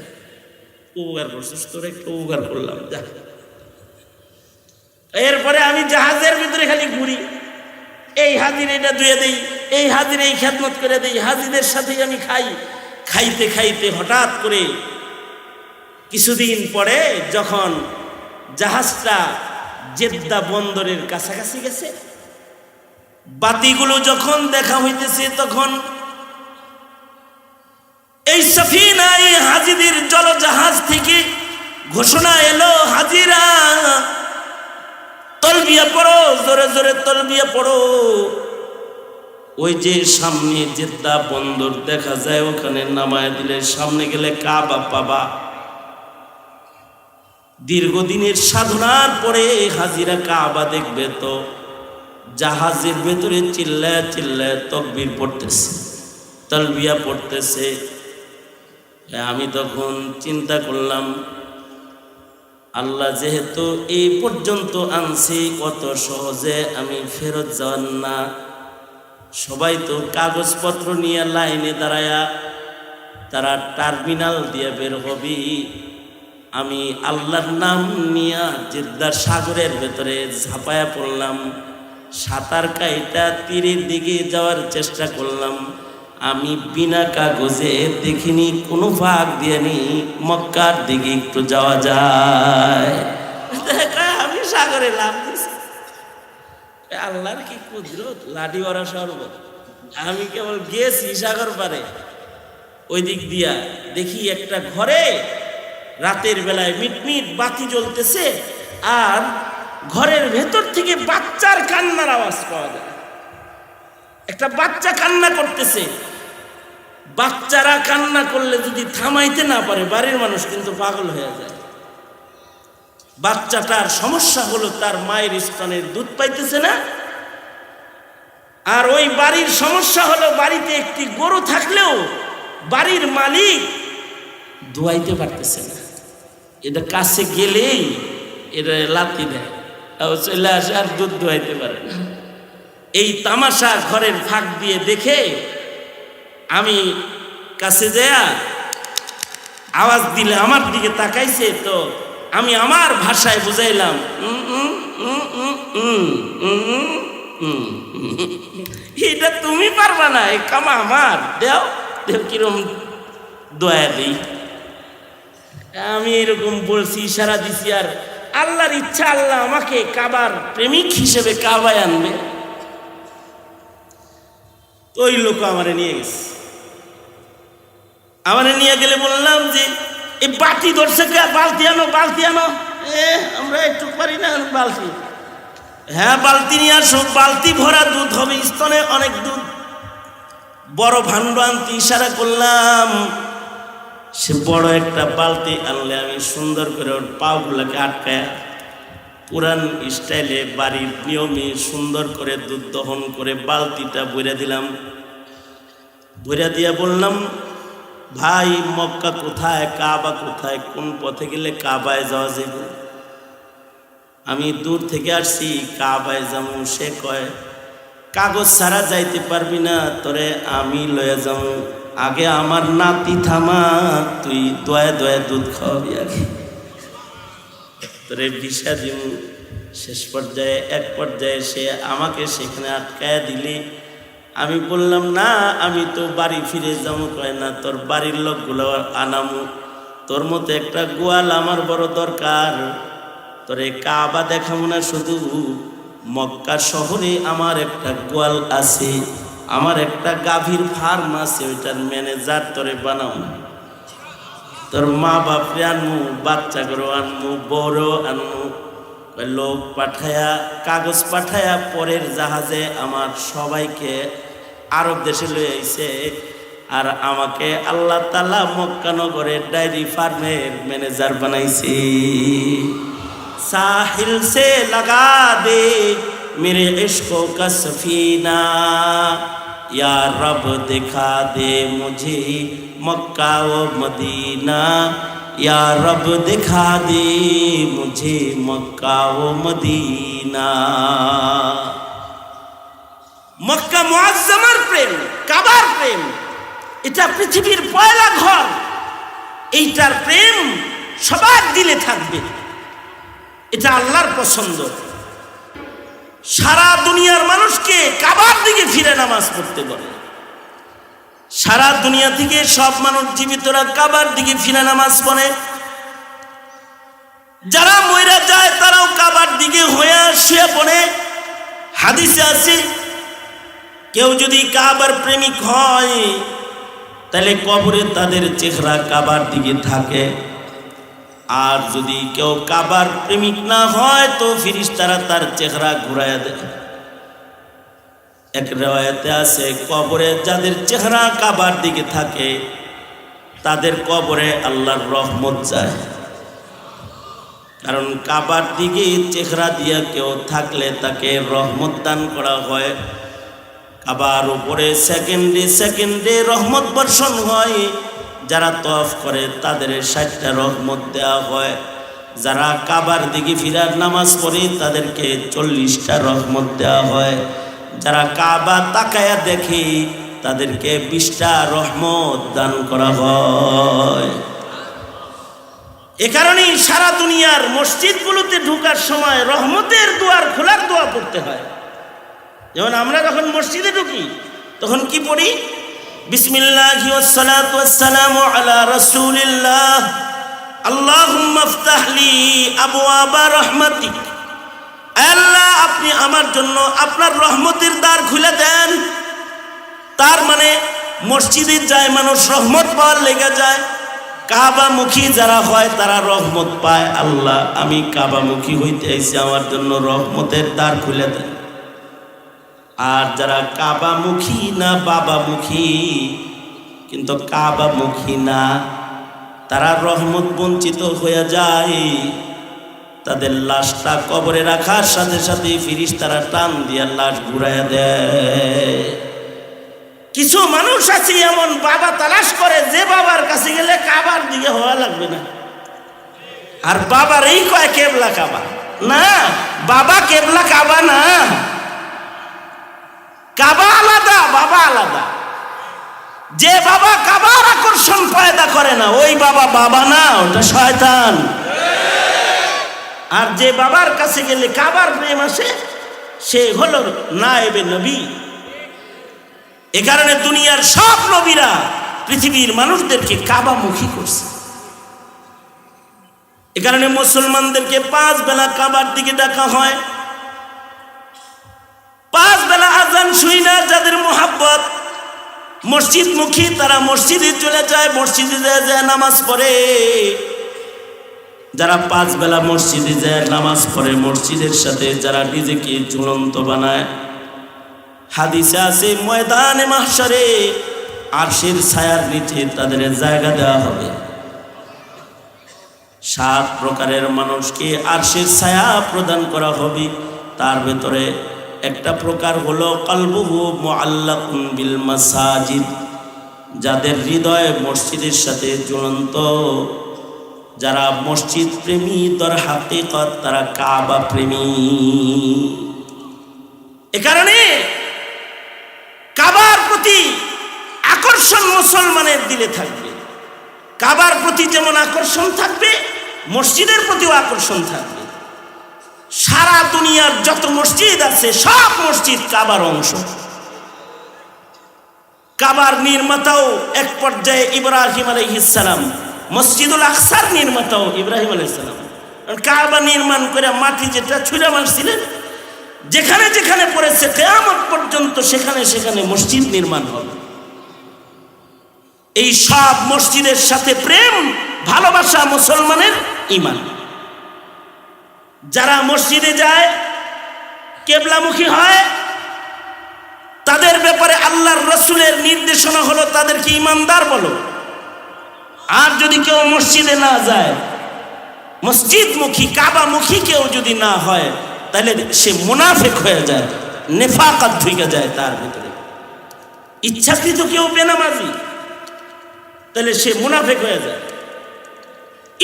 উপকার করছিস, তোর একটু উপকার করলাম, যা। এরপরে আমি জাহাজের ভিতরে খালি ঘুরি, এই হাজির এটা ধুয়ে দেই, এই হাজির এই খেদমত করে দেই, হাজিদের সাথেই আমি খাই। খাইতে খাইতে হঠাৎ করে কিছুদিন পরে যখন জাহাজটা জেদ্দা বন্দরের কাছাকাছি গেছে, বাতিগুলো যখন দেখা হইতেছে, তখন এই সফিনা, এই হাজিদের জলজাহাজ থেকে ঘোষণা এলো, হাজিরা তলবিয়া পড়ো, জোরে জোরে তলবিয়া পড়ো। ওই যে সামনে জেদ্দা বন্দর দেখা যায়, ওখানে নামায় দিলে সামনে গেলে কাবা পাবা। দীর্ঘদিনের সাধনার পরে হাজিরা কাবা দেখবে, তো জাহাজের ভেতরে চিল্লায় চিল্লায় তাকবীর পড়তেছে, তালবিয়া পড়তেছে। আমি তখন চিন্তা করলাম, আল্লাহ যেহেতু এই পর্যন্ত আনছি, কত সহজে আমি ফেরত যাওয়ার না। সবাই তো কাগজপত্র নিয়ে লাইনে দাঁড়ায়া তারা টার্মিনাল দিয়ে বের হবি, আমি আল্লাহর নাম নিয়া জেদ্দার সাগরের ভেতরে ঝাঁপায়া পড়লাম। সাঁতার কাইটা তীরের দিকে যাওয়ার চেষ্টা করলাম। আমি বিনা কাগজে দেখিনি, কোনো ফাঁক দিয়ে নি মক্কার দিকে একটু যাওয়া যায়। আমি সাগরে লাভ দিছি, আল্লাহর কি কুদরত, লাঠি ওরা শরবত। আমি কেবল গেছি সাগর পারে, ওই দিক দিয়া দেখি একটা ঘরে রাতের বেলায় মিটমিট বাতি জ্বলতেছে, আর ঘরের ভেতর থেকে বাচ্চার কান্নার আওয়াজ পাওয়া যায়। একটা বাচ্চা কান্না করতেছে। বাচ্চারা কান্না করলে যদি থামাইতে না পারে, বাড়ির মানুষ কিন্তু পাগল হয়ে যায়। বাচ্চাটার সমস্যা হলো তার মায়ের স্তনের দুধ পাইতেছে না, আর ওই বাড়ির সমস্যা হলো বাড়িতে একটি গরু থাকলেও বাড়ির মালিক ধোয়াইতে পারতেছে না। এটা কাছে গেলেই এটা লাথি দেয়, চলে আসে, আর দুধ ধোয়াইতে পারে না। এই তামাশা ঘরের ফাঁক দিয়ে দেখে আমি কাছে যায়া আওয়াজ দিলে আমার দিকে তাকাইছে, তো আমি আমার ভাষায় বুঝাইলাম, এটা তুমি পারবা না, এই কামা আমার, দেও দেও, কিরম দয়া দিই। আমি এরকম বলছি, ইশারা দিছি, আর আল্লাহর ইচ্ছা আল্লাহ আমাকে কাবার প্রেমিক হিসেবে কাবায় আনবে। ওই লোক আমারে নিয়ে গেছে। আমারে নিয়ে গেলে বললাম যে এই বাটি ধরছে, বালতি আনো, বালতি আনো। আমরা একটু পারি না বালতি। হ্যাঁ বালতি নিয়ে আসো, বালতি ভরা দুধ হবে, স্তনে অনেক দুধ। বড় ভাণ্ড আনতে ইশারা করলাম, সে বড় একটা বালতি আনলে আমি সুন্দর করে ওর পাগুলাকে আটকায়া পুরান স্টাইলে বাড়ির নিয়মে সুন্দর করে দুধ দহন করে বালতিটা বইরা দিলাম। বইরা দিয়া বললাম, ভাই মক্কা কোথায়, কাবা কোথায়, কোন পথে গেলে কাবায় যাওয়া যাবে? আমি দূর থেকে আসছি, কাবায় যাবো। সে কয়, কাগজ ছাড়া যাইতে পারবি না, তোরে আমি লয়ে যাবো। আগে আমার নাতি থামা, তুই দয়া দয়া দুধ খাওয়াবি আগে, তোরে ভিসা দিব। শেষ পর্যায়ে এক পর্যায়ে সে আমাকে সেখানে আটকায়া দিলে আমি বললাম, না আমি তো বাড়ি ফিরে যাবো। কয় না, তোর বাড়ির লোকগুলো আনামু, তোর মতো একটা গোয়াল আমার বড় দরকার। তোরে কাবা দেখাবো না, শুধু মক্কা শহরে আমার একটা গোয়াল আছে, আমার একটা গাভীর ফার্ম আছে, ওইটার ম্যানেজার তোরে বানাও। তোর মা বাপরে আনমু, বাচ্চাগুলো আনমু, বড় আনমু। লোক পাঠায়া, কাগজ পাঠায়া পরের জাহাজে আমার সবাইকে আরব দেশে লয়ে আইছে। আর আমাকে আল্লাহ তাআলা মক্কা নগরের ডায়েরি ফার্মের ম্যানেজার বানাইছে। साहिल से लगा दे मेरे इश्क़ों का सफीना, या रब दिखा दे मुझे मक्का व मदीना, या रब दिखा दे मुझे मक्का व मदीना। মক্কা মুআজ্জামার প্রেম, কাবার প্রেম, এটা পৃথিবীর পয়লা ঘর। এইটার প্রেম সবার দিলে থাকবে, এটা আল্লাহর পছন্দ। সারা দুনিয়ার মানুষকে কাবার দিকে ফিরে নামাজ পড়তে বলে। সারা দুনিয়া থেকে সব মানুষ জীবিতরা কাবার দিকে ফিরে নামাজ পড়ে। যারা মইরা যায় তারাও কাবার দিকে হয়ে শুয়ে পড়ে। হাদিসে আছে, কেউ যদি কাবার প্রেমিক হয় তাহলে কবরে তাদের চেহারা কাবার দিকে থাকে। আর যদি কেউ কাবার প্রেমিক না হয় তো ফেরেশতারা তার চেহারা ঘুরাইয়া দেয়। এক riwayate আছে, কবরে যাদের চেহারা কাবার দিকে থাকে তাদের কবরে আল্লাহর রহমত যায়। কারণ কাবার দিকে চেহারা দিয়া কেউ থাকলে তাকে রহমত দান করা হয়। কাবার উপরে সেকেন্ডে সেকেন্ডে রহমত বর্ষণ হয়। যারা তওয়াফ করে তাদের 60টা রহমত দেওয়া হয়। যারা কাবার দিকে ফিরার নামাজ পড়ে তাদেরকে 40টা রহমত দেওয়া হয়। যারা কাবা তাকায়া দেখে তাদেরকে 20টা রহমত দান করা হয়। এ কারণেই সারা দুনিয়ার মসজিদগুলোতে ঢোকার সময় রহমতের দুয়ার খোলার দোয়া পড়তে হয়। যেমন আমরা যখন মসজিদে ঢুকি তখন কি পড়ি? বিসমিল্লাহি ওয়াসসালাতু ওয়াসসালামু আলা রাসূলিল্লাহ, আল্লাহুম্মা ইফতাহ লি আবওয়াবা রাহমাতিক। আল্লাহ, আপনি আমার জন্য আপনার রহমতের দ্বার খুলে দেন। তার মানে মসজিদে যায় মানুষ রহমত পাওয়ার লেগে যায়। কাবামুখী যারা হয় তারা রহমত পায়। আল্লাহ, আমি কাবামুখী হইতে আইছি, আমার জন্য রহমতের দ্বার খুলে দেন। আর যারা কাবামুখী না বাবামুখী কিন্তু কাবামুখী না, তারা রহমত বঞ্চিত হয়ে যায়। তাদের লাশটা কবরে রাখার সাথে সাথে ফেরেশতারা টান দিয়ে লাশ ঘুরাইয়া দেয়। কিছু মানুষ আছে এমন বাবা তালাশ করে যে বাবার কাছে গেলে কাবার দিকে হওয়া লাগবে না। আর বাবার এই কয় কেবলা কাবা না, বাবা কেবলা কাবা না, কাবা আলাদা, বাবা আলাদা। যে বাবা কাবার আকর্ষণ পয়দা করে না ওই বাবা বাবা না, ওটা শয়তান। আর যে বাবার কাছে গেলে কাবার প্রেম আসে সে হলো নায়েবে নবী। এ কারণে দুনিয়ার সব নবীরা পৃথিবীর মানুষদেরকে কাবামুখী করছে। এ কারণে মুসলমানদেরকে 5 বেলা কাবার দিকে ডাকা হয়। 5 বেলা আজান শুই না যাদের মোহাব্বত মসজিদমুখী তারা মসজিদে চলে যায়, মসজিদে যায় নামাজ পড়ে। যারা 5 বেলা মসজিদে যায় নামাজ পড়ে, মসজিদের সাথে যারা নিজেকে ঝুলন্ত বানায়, হাদিসে আছে ময়দানে মাহশারে আরশের ছায়ার নিচে তাদের জায়গা দেওয়া হবে। 7 প্রকারের মানুষকে আরশের ছায়া প্রদান করা হবে। তার ভেতরে একটা প্রকার হলো কলবুহু মুআল্লাকুন বিল মাসাজিদ, যাদের হৃদয় মসজিদের সাথে ঝুলন্ত, যারা মসজিদ প্রেমী, দর হাকিকত তারা কাবা প্রেমী। এ কারণে কাবার প্রতি আকর্ষণ মুসলমানের দিলে থাকবে। কাবার প্রতি যেমন আকর্ষণ থাকবে, মসজিদের প্রতিও আকর্ষণ থাকবে। সারা দুনিয়ার যত মসজিদ আছে সব মসজিদ কাবার অংশ। কাবার নির্মাতাও এক পর্যায়ে ইব্রাহিম আলাইহিস সালাম, মসজিদুল আকসার নির্মাতাও ইব্রাহিম আলাইহিস সালাম। কাবা নির্মাণ করে মাটি যেটা ছুঁড়ে মারছিলেন, যেখানে যেখানে পড়েছে কিয়ামত পর্যন্ত সেখানে সেখানে মসজিদ নির্মাণ হবে। এই সব মসজিদের সাথে প্রেম ভালোবাসা মুসলমানের ঈমান। যারা মসজিদে যায় কিবলামুখী হয়, তাদের ব্যাপারে আল্লাহর রাসূলের নির্দেশনা হলো তাদেরকে ঈমানদার বলো। আর যদি কেউ মসজিদে না যায়, মসজিদমুখী কাবামুখী কেউ যদি না হয়, তাহলে সে মুনাফিক হয়ে যায়, নেফাকাত ঢুকে যায় তার ভিতরে। ইচ্ছাকৃত কেউ বেনামাজি, তাহলে সে মুনাফিক হয়ে যায়।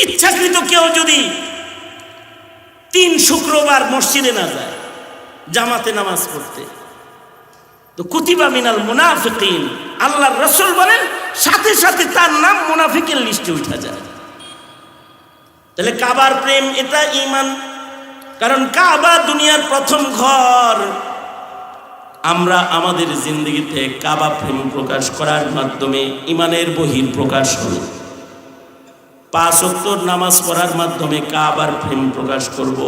ইচ্ছাকৃত কেউ যদি 3 শুক্রবার মসজিদে না যায় জামাতে নামাজ পড়তে, তো কুতিবা মিনাল মুনাফিকিন, আল্লাহর রাসূল বলেন সাথে সাথে তার নাম মুনাফিকের লিস্টে উঠে যায়। তাহলে কাবার প্রেম এটা ঈমান। কারণ কাবা দুনিয়ার প্রথম ঘর। আমরা আমাদের জিন্দগিতে কাবা প্রেম প্রকাশ করার মাধ্যমে ঈমানের বহির প্রকাশ হল। 5 ওয়াক্ত নামাজ পড়ার মাধ্যমে কাবার প্রেম প্রকাশ করব,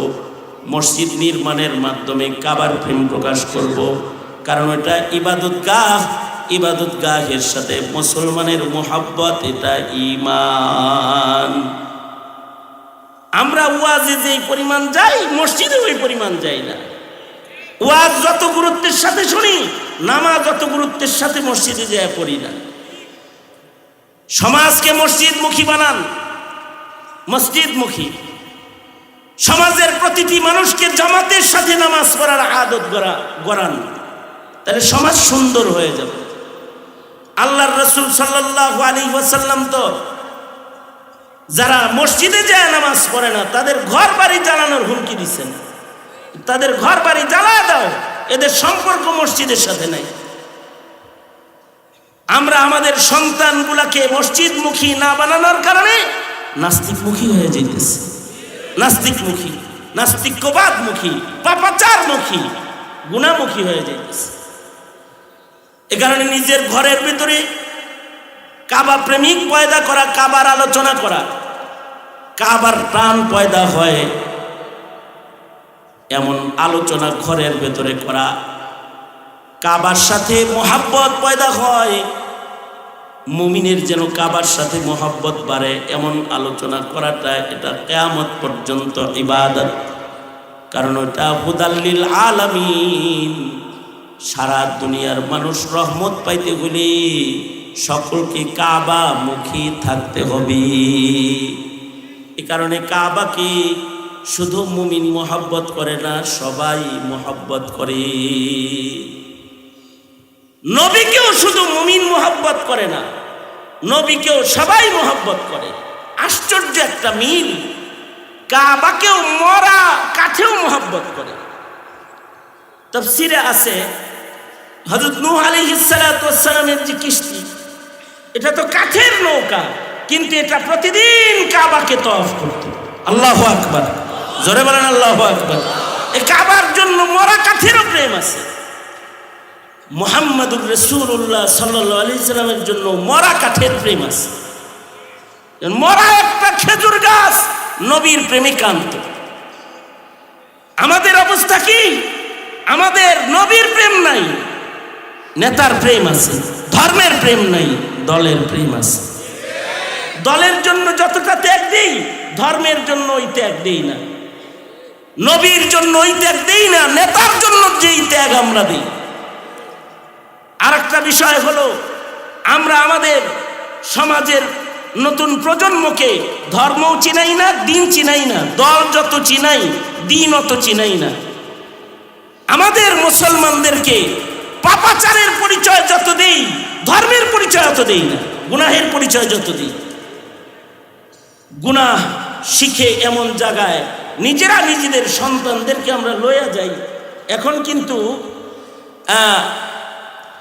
মসজিদ নির্মাণের মাধ্যমে কাবার প্রেম প্রকাশ করব। কারণ এটা ইবাদতগাহ, ইবাদতগাহের সাথে মুসলমানের মুহাব্বত, এটা ঈমান। আমরা ওয়াজে যেই পরিমাণ যাই, মসজিদে ওই পরিমাণ যাই না। ওয়াজ যত গুরুত্বের সাথে শুনি, নামাজ যত গুরুত্বের সাথে মসজিদে যায় পড়ি না। সমাজকে মসজিদমুখী বানান, মসজিদমুখী। সমাজের প্রতিটি মানুষকে জামাতের সাথে নামাজ পড়ার আদত গড়ান, তাহলে সমাজ সুন্দর হয়ে যাবে। আল্লাহর রাসূল সাল্লাল্লাহু আলাইহি ওয়াসাল্লাম তো যারা মসজিদে যায় নামাজ পড়ে না, তাদের ঘর বাড়ি জ্বালানোর হুমকি দিচ্ছেন। তাদের ঘর বাড়ি জ্বালা দাও, এদের সম্পর্ক মসজিদের সাথে নাই। আমরা আমাদের সন্তানগুলাকে মসজিদমুখী না বানানোর কারণে নাস্তিকমুখী হয়ে যাইতেছে। নাস্তিকমুখী, নাস্তিক্যবাদমুখী, পাপাচারমুখী, গুনাহমুখী হয়ে যাইতেছে। এ কারণে নিজের ঘরের ভিতরে কাবা প্রেমিক পয়দা করা, কাবার আলোচনা করা, কাবার টান পয়দা হয় এমন আলোচনা ঘরের ভেতরে করা, কাবার সাথে মোহাব্বত পয়দা হয়, মুমিনের যেন কাবার সাথে মোহাব্বত বাড়ে এমন আলোচনা করাটা, এটা কিয়ামত পর্যন্ত ইবাদত। কারণ ওটা হুদাল্লিল আলামিন। সারা দুনিয়ার মানুষ রহমত পাইতে হলে সকলকে কাবা মুখী থাকতে হবে। এ কারণে কাবাকে শুধু মুমিন মোহাব্বত করে না, সবাই মোহাব্বত করে। নবীকেও শুধু মুমিন মোহাব্বত করে না, নবীকেও সবাই মোহাব্বত করে। আশ্চর্য একটা মিল। কাবাকেও মরা কাঠেও মোহাব্বত করে। তাফসীরে আছে হযরত নূহ আলাইহিস সালাতু ওয়াস সালামের যে কিস্তি, এটা তো কাঠের নৌকা, কিন্তু এটা প্রতিদিন কাবাকে তওয়াফ করত। আল্লাহু আকবার, জোরে বলেন আল্লাহু আকবার। এই কাবার জন্য মরা কাঠেরও প্রেম আছে। মুহাম্মদুর রাসূলুল্লাহ সাল্লাল্লাহু আলাইহি সাল্লামের জন্য মরা কাঠের প্রেম আছে। মরা একটা খেজুর গাছ নবীর প্রেমে কান্ত। আমাদের অবস্থা কি? আমাদের নবীর প্রেম নাই, নেতার প্রেম আছে। ধর্মের প্রেম নাই, দলের প্রেম আছে। দলের জন্য যতটা ত্যাগ দেই ধর্মের জন্য ওই ত্যাগ দেই না, নবীর জন্য ওই ত্যাগ দেই না, নেতার জন্য যেই ত্যাগ আমরা দিই। আর একটা বিষয় হলো, আমরা আমাদের সমাজের নতুন প্রজন্মকে ধর্মও চিনাই না, দিন চিনাই না, দল যত চিনাই দিন অত চিনাই না। আমাদের মুসলমানদেরকে পাপাচারের পরিচয় যত দেই ধর্মের পরিচয় অত দেই না, গুনাহের পরিচয় যত দিই। গুনাহ শিখে এমন জায়গায় নিজেরা নিজেদের সন্তানদেরকে আমরা লইয়া যাই। এখন কিন্তু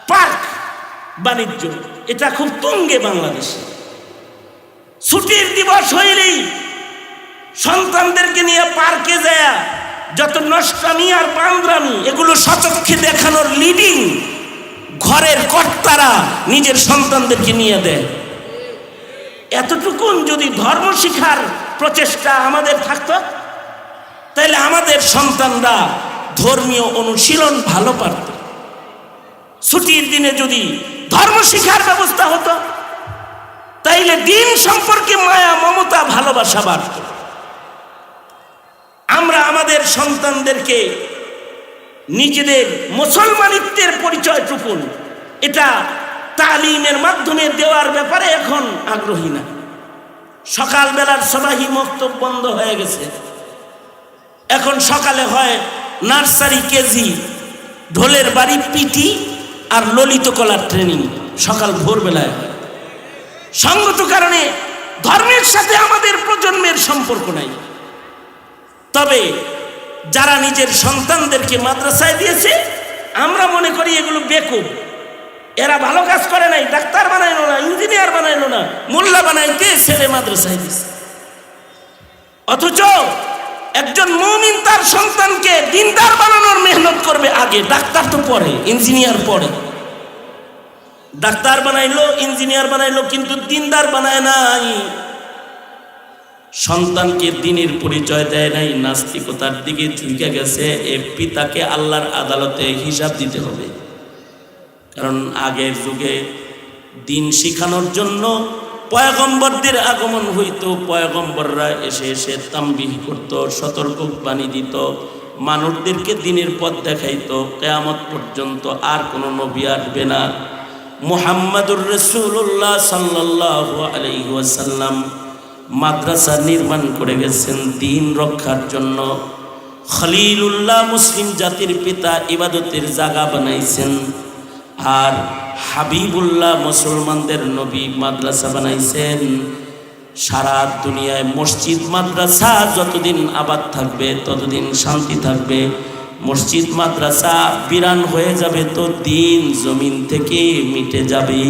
পার্ক বাণিজ্য এটা খুব তুঙ্গে বাংলাদেশে। ছুটির দিবস হইলেই সন্তানদেরকে নিয়ে পার্কে যায় যত নষ্টামি আর বান্দ্রামি এগুলো সচক্ষে দেখানোর লিডিং ঘরের কর্তারা নিজের সন্তানদেরকে নিয়ে দেয়। এতটুকুন যদি ধর্ম শিক্ষার প্রচেষ্টা আমাদের থাকতো তাহলে আমাদের সন্তানরা ধর্মীয় অনুশীলন ভালো পারত। ছুটির দিনে যদি ধর্ম শিক্ষার ব্যবস্থা হতো তাইলে দিন সম্পর্কে মায়া মমতা ভালোবাসা বাড়ত। আমরা আমাদের সন্তানদেরকে নিজেদের মুসলমানিত্বের পরিচয়টুকুন এটা তালিমের মাধ্যমে দেওয়ার ব্যাপারে এখন আগ্রহী না। সকালবেলার সবাহি মক্তব বন্ধ হয়ে গেছে, এখন সকালে হয় নার্সারি কেজি, ঢোলের বাড়ি পিটি আর ললিত কলার ট্রেনিং সকাল ভোরবেলায় হয়। সঙ্গত কারণে ধর্মের সাথে আমাদের প্রজন্মের সম্পর্ক নাই। তবে যারা নিজের সন্তানদেরকে মাদ্রাসায় দিয়েছে আমরা মনে করি এগুলো বেকুব, এরা ভালো কাজ করে নাই, ডাক্তার বানাইলো না, ইঞ্জিনিয়ার বানাইলো না, মোল্লা বানাইতে ছেলে মাদ্রাসায় দিয়েছে। অথচ একজন মুমিন তার সন্তানকে দিনদার বানানোর মেহনত করবে আগে, ডাক্তার তো পরে, ইঞ্জিনিয়ার পরে। ডাক্তার বানাইলো, ইঞ্জিনিয়ার বানাইলো, কিন্তু দিনদার বানায় নাই। সন্তানকে দিনের পরিচয় দেয় নাই, নাস্তিকতার দিকে ঝুঁকে গেছে। এ পিতাকে আল্লাহর আদালতে হিসাব দিতে হবে। কারণ আগের যুগে দিন শিখানোর জন্য পয়গম্বরদের আগমন হইতো, পয়গম্বররা এসে এসে তামবিহ করত, সতর্ক বাণী দিত, মানুষদেরকে দিনের পথ দেখাইতো। কিয়ামত পর্যন্ত আর কোনো নবী আসবে না। মুহাম্মাদুর রাসূলুল্লাহ সাল্লাল্লাহু আলাইহি ওয়াসাল্লাম মাদ্রাসা নির্মাণ করে গেছেন দিন রক্ষার জন্য। খলিলুল্লাহ মুসলিম জাতির পিতা ইবাদতের জায়গা বানাইছেন, আর হাবিবুল্লাহ মুসলমানদের নবী মাদ্রাসা বানাইছেন। সারা দুনিয়ায় মসজিদ মাদ্রাসা যতদিন আবাদ থাকবে ততদিন শান্তি থাকবে। মসজিদ মাদ্রাসা বিরান হয়ে যাবে তো দিন জমিন থেকে মিটে যাবে।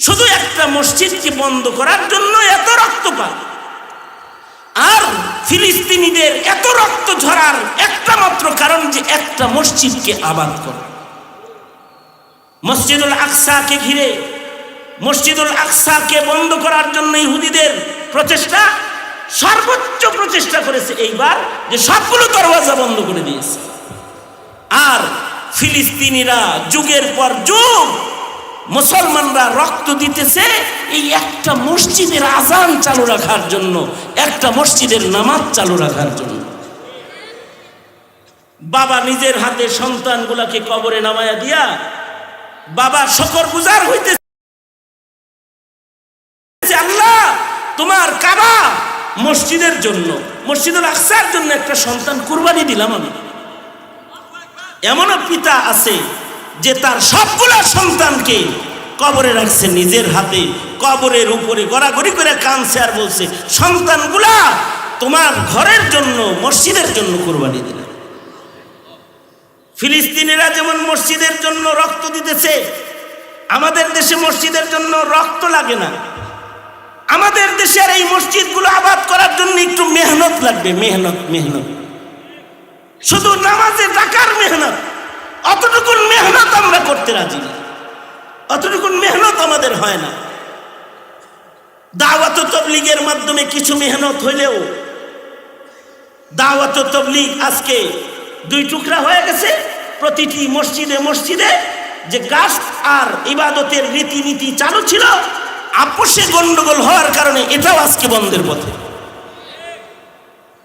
শুধু একটা মসজিদকে বন্ধ করার জন্য এত রক্তপাত, আর ফিলিস্তিনিদের এত রক্ত ঝরার একটা মাত্র কারণ যে একটা মসজিদকে আবাদ করা। মসজিদুল আকসাকে ঘিরে, মসজিদুল আকসাকে বন্ধ করার জন্য ইহুদিদের প্রচেষ্টা, সর্বোচ্চ প্রচেষ্টা করেছে এইবার যে সবগুলো দরওয়াজা বন্ধ করে দিয়েছে। আর ফিলিস্তিনিরা যুগের পর যুগ মুসলমানরা রক্ত দিতেছে এই একটা মসজিদের আজান চালু রাখার জন্য, একটা মসজিদের নামাজ চালু রাখার জন্য। বাবা নিজের হাতে সন্তানগুলাকে কবরে নামায়া দিয়া বাবা শুকরগুজার হইতেছে, আল্লাহ তোমার কাবা মসজিদের জন্য, মসজিদুল আকসার জন্য একটা সন্তান কুরবানি দিলাম আমি। এমনও পিতা আছে যে তার সবগুলা সন্তানকে কবরে রাখছে নিজের হাতে, কবরের উপরে গড়াগড়ি করে কাঁদছে আর বলছে, সন্তানগুলা তোমার ঘরের জন্য, মসজিদের জন্য কুরবানি দিলাম। ফিলিস্তিনিরা যেমন মসজিদের জন্য রক্ত দিতেছে, আমাদের দেশে মসজিদের জন্য রক্ত লাগে না। আমাদের দেশের এই মসজিদগুলো আবাদ করার জন্য একটু মেহনত লাগবে, মেহনত। শুধু নামাজে টাকার মেহনত, অতটুকুন মেহনত আমরা করতে রাজি না, অতটুকুন মেহনত আমাদের হয় না। দাওয়াত ও তাবলীগের মাধ্যমে কিছু মেহনত হইলেও দাওয়াত ও তাবলীগ আজকে দুই টুকরা হয়ে গেছে। প্রতিটি মসজিদে মসজিদে যে গাছ আর ইবাদতের রীতিনীতি চালু ছিল, আপোষে গন্ডগোল হওয়ার কারণে এটাও আজকে বন্ধের পথে।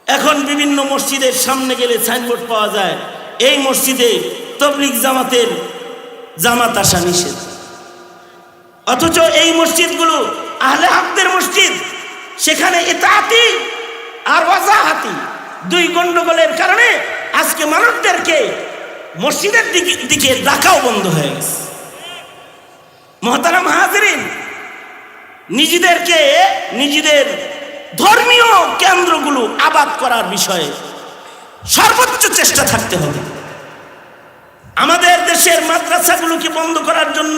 এখন বিভিন্ন মসজিদের সামনে গেলে সাইনবোর্ড পাওয়া যায়, এই মসজিদে তবলিগ জামাতের জামাত আসা নিষেধ। অথচ এই মসজিদগুলো আহলে হকদের মসজিদ, সেখানে ইতাআতি আর ওয়াজাহাতি দুই গন্ডগোলের কারণে আজকে মানুষদেরকে মসজিদের দিকে ডাকাও বন্ধ হয়ে গেছে। মুহতারাম হাজিরিন, নিজেদের ধর্মীয় কেন্দ্রগুলো আবাদ করার বিষয়ে সর্বোচ্চ চেষ্টা থাকতে হবে। আমাদের দেশের মাদ্রাসাগুলোকে বন্ধ করার জন্য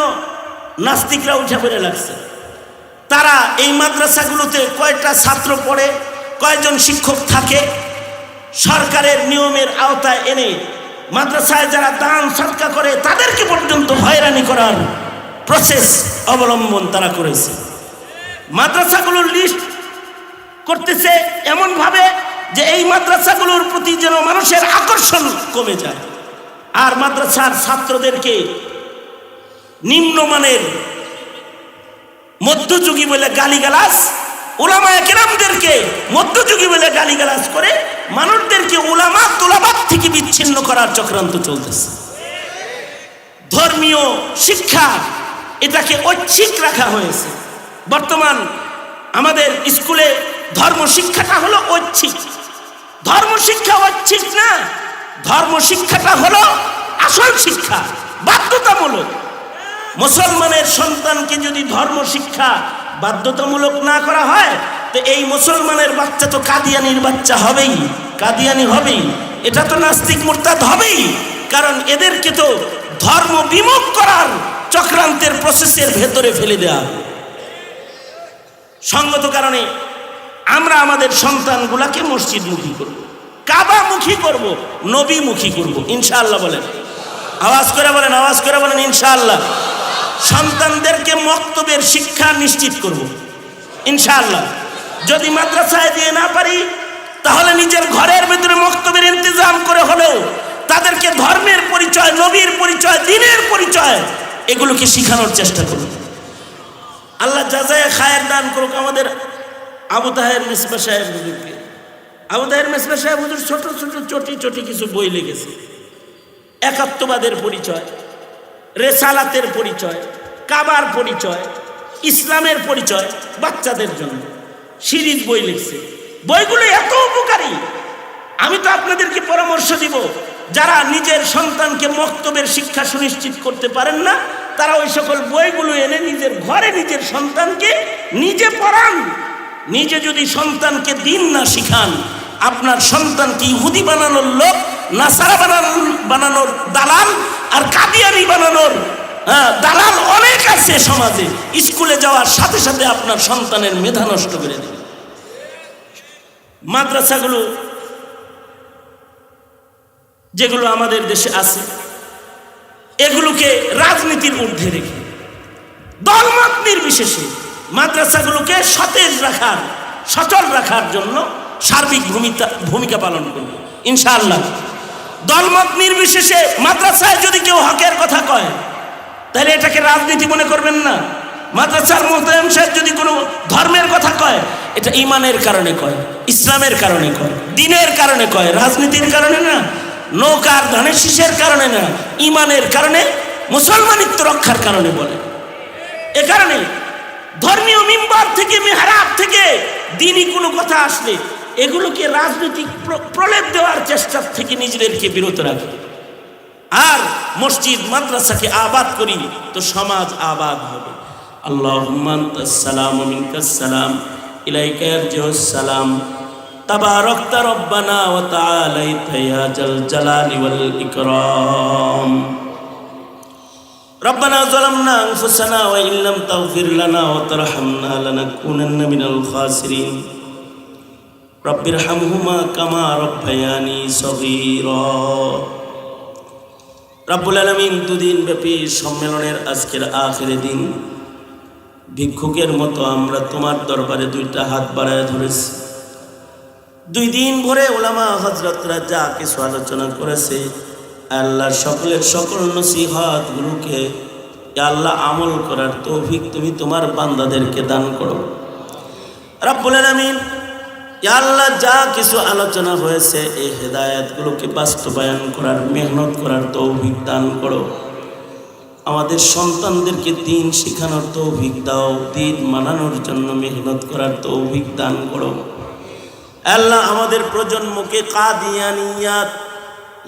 নাস্তিকরা উঠে পড়ে লাগছে। তারা এই মাদ্রাসাগুলোতে কয়টা ছাত্র পড়ে, কয়জন শিক্ষক থাকে, সরকারের নিয়মের আওতায় এনে মাদ্রাসায় যারা দান সদকা করে তাদেরকে পর্যন্ত হয়রানি করার প্রসেস অবলম্বন তারা করেছে। মাদ্রাসাগুলোর লিস্ট করতেছে এমনভাবে যে এই মাদ্রাসাগুলোর প্রতি যেন মানুষের আকর্ষণ কমে যায়, আর মাদ্রাসার ছাত্রদেরকে নিম্নমানের মধ্যযুগী বলে গালিগালাজ, উলামায়ে কেরামদেরকে মধ্যযুগী বলে গালিগালাজ করে মানুষদেরকে উলামা তুলাবাত থেকে বিচ্ছিন্ন করার চক্রান্ত চলতেছে। ধর্মীয় শিক্ষা এটাকে ঐচ্ছিক রাখা হয়েছে। বর্তমান আমাদের স্কুলে ধর্ম শিক্ষাটা হলো ঐচ্ছিক। ধর্ম শিক্ষা ঐচ্ছিক না, ধর্ম শিক্ষাটা হলো আসল শিক্ষা, বাধ্যতামূলক। মুসলমানের সন্তানকে যদি ধর্ম শিক্ষা বাধ্যতামূলক না করা হয়, তো এই মুসলমানের বাচ্চা তো কাদিয়ানির বাচ্চা হবেই, কাদিয়ানি হবেই, এটা তো নাস্তিক মুরতাদ হবেই। কারণ এদেরকে তো ধর্ম বিমুখ করার চক্রান্তের প্রসেসের ভেতরে ফেলে দেওয়া। সঙ্গত কারণে আমরা আমাদের সন্তানগুলাকে মসজিদমুখী করব, কাবামুখী করব, নবীমুখী করব ইনশাআল্লাহ। বলেন আওয়াজ করে বলেন, আওয়াজ করে বলেন ইনশাআল্লাহ। সন্তানদেরকে মক্তবের শিক্ষা নিশ্চিত করব ইনশাআল্লাহ। যদি মাদ্রাসায় দিয়ে না পারি, তাহলে নিজের ঘরের ভিতরে মক্তবের ইন্তজাম করে হলেও তাদেরকে ধর্মের পরিচয়, নবীর পরিচয়, দ্বীনের পরিচয় এগুলোকে শিখানোর চেষ্টা করব। আল্লাহ জাযায়ে খায়ের দান করুক আমাদের আবু তাহের মিসবাহ সাহেব হুজুরকে। আবু তাহের মিসবাহ সাহেব হুজুর ছোট ছোট চটি চটি কিছু বই লিখেছে। একাত্মবাদের পরিচয়, রেসালাতের পরিচয়, কাবার পরিচয়, ইসলামের পরিচয় বাচ্চাদের জন্য সিরিজ বই লিখছে। বইগুলো এত উপকারী, আমি তো আপনাদেরকে পরামর্শ দিব, যারা নিজের সন্তানকে মক্তবের শিক্ষা সুনিশ্চিত করতে পারেন না, তারা ওই সকল বইগুলো এনে নিজের ঘরে নিজের সন্তানকে নিজে পড়ান। নিজে যদি সন্তানকে দিন না শিখান, আপনার সন্তানকে ইহুদি বানানোর লোক, নাসারা বানানোর দালাল আর কাদিয়ানি বানানোর দালাল অনেক আছে সমাজে। স্কুলে যাওয়ার সাথে সাথে আপনার সন্তানের মেধা নষ্ট করে দেবে। মাদ্রাসাগুলো যেগুলো আমাদের দেশে আছে, এগুলোকে রাজনীতির ঊর্ধ্বে রেখে দলমত নির্বিশেষে মাদ্রাসাগুলোকে সতেজ রাখার, সচল রাখার জন্য সার্বিক ভূমিকা পালন করব ইনশাআল্লাহ। দলমত নির্বিশেষে মাদ্রাসায় যদি কেউ হকের কথা কয়, তাহলে এটাকে রাজনীতি মনে করবেন না। মাদ্রাসার মুহতামিম সাহেব যদি কোনো ধর্মের কথা কয়, এটা ইমানের কারণে কয়, ইসলামের কারণে কয়, দ্বীনের কারণে কয়, রাজনীতির কারণে না, নৌকার ধানের শীষের কারণে না, ইমানের কারণে, মুসলমানিত্ব রক্ষার কারণে বলে। এ কারণে ধর্মীয় মিম্বার থেকে, মেহরাব থেকে দ্বীনি কোনো কথা আসলে এগুলোকে রাজনৈতিক প্রলেপ দেওয়ার চেষ্টা থেকে নিজেদেরকে বিরত রাখে। আর মসজিদ মাদ্রাসাকে আবাদ করি তো সমাজ আবাদ হবে। আল্লাহুম্মা আনতাস সালাম ওয়া মিনকাস সালাম, ইলাইকা ইয়ারজিউস সালাম, তাবারাকতা রব্বানা ওয়া তাআলাইতা ইয়া জাল জালালি ওয়াল ইকরাম। ربنا ظلمنا أنفسنا وإن لم تغفر لنا وترحمنا لنكونن من الخاسرين رب ارحمهما كما ربياني صغيرا। রব্বুল আলামিন দুদিন ব্যাপী সম্মেলনের আজকের আখেরি দিন, ভিক্ষুকের মতো আমরা তোমার দরবারে দুইটা হাত বাড়ায় ধরেছি। 2 দিন ভরে উলামা হযরতরা যা কিছু আলোচনা করেছে, আল্লাহ সকলের সকল নসিহতগুলোকে ইয়া আল্লাহ আমল করার তৌফিক তুমি তোমার বান্দাদেরকে দান করো রব্বুল আলামিন। ইয়া আল্লাহ যা কিছু আলোচনা হয়েছে এই হেদায়েতগুলোকে বাস্তবায়ন করার মেহনত করার তৌফিক দান করো। আমাদের সন্তানদেরকে দ্বীন শেখানোর তৌফিক দাও, দ্বীন মানানোর জন্য মেহনত করার তৌফিক দান করো। আল্লাহ আমাদের প্রজন্মকে কাদিয়ানিয়াত,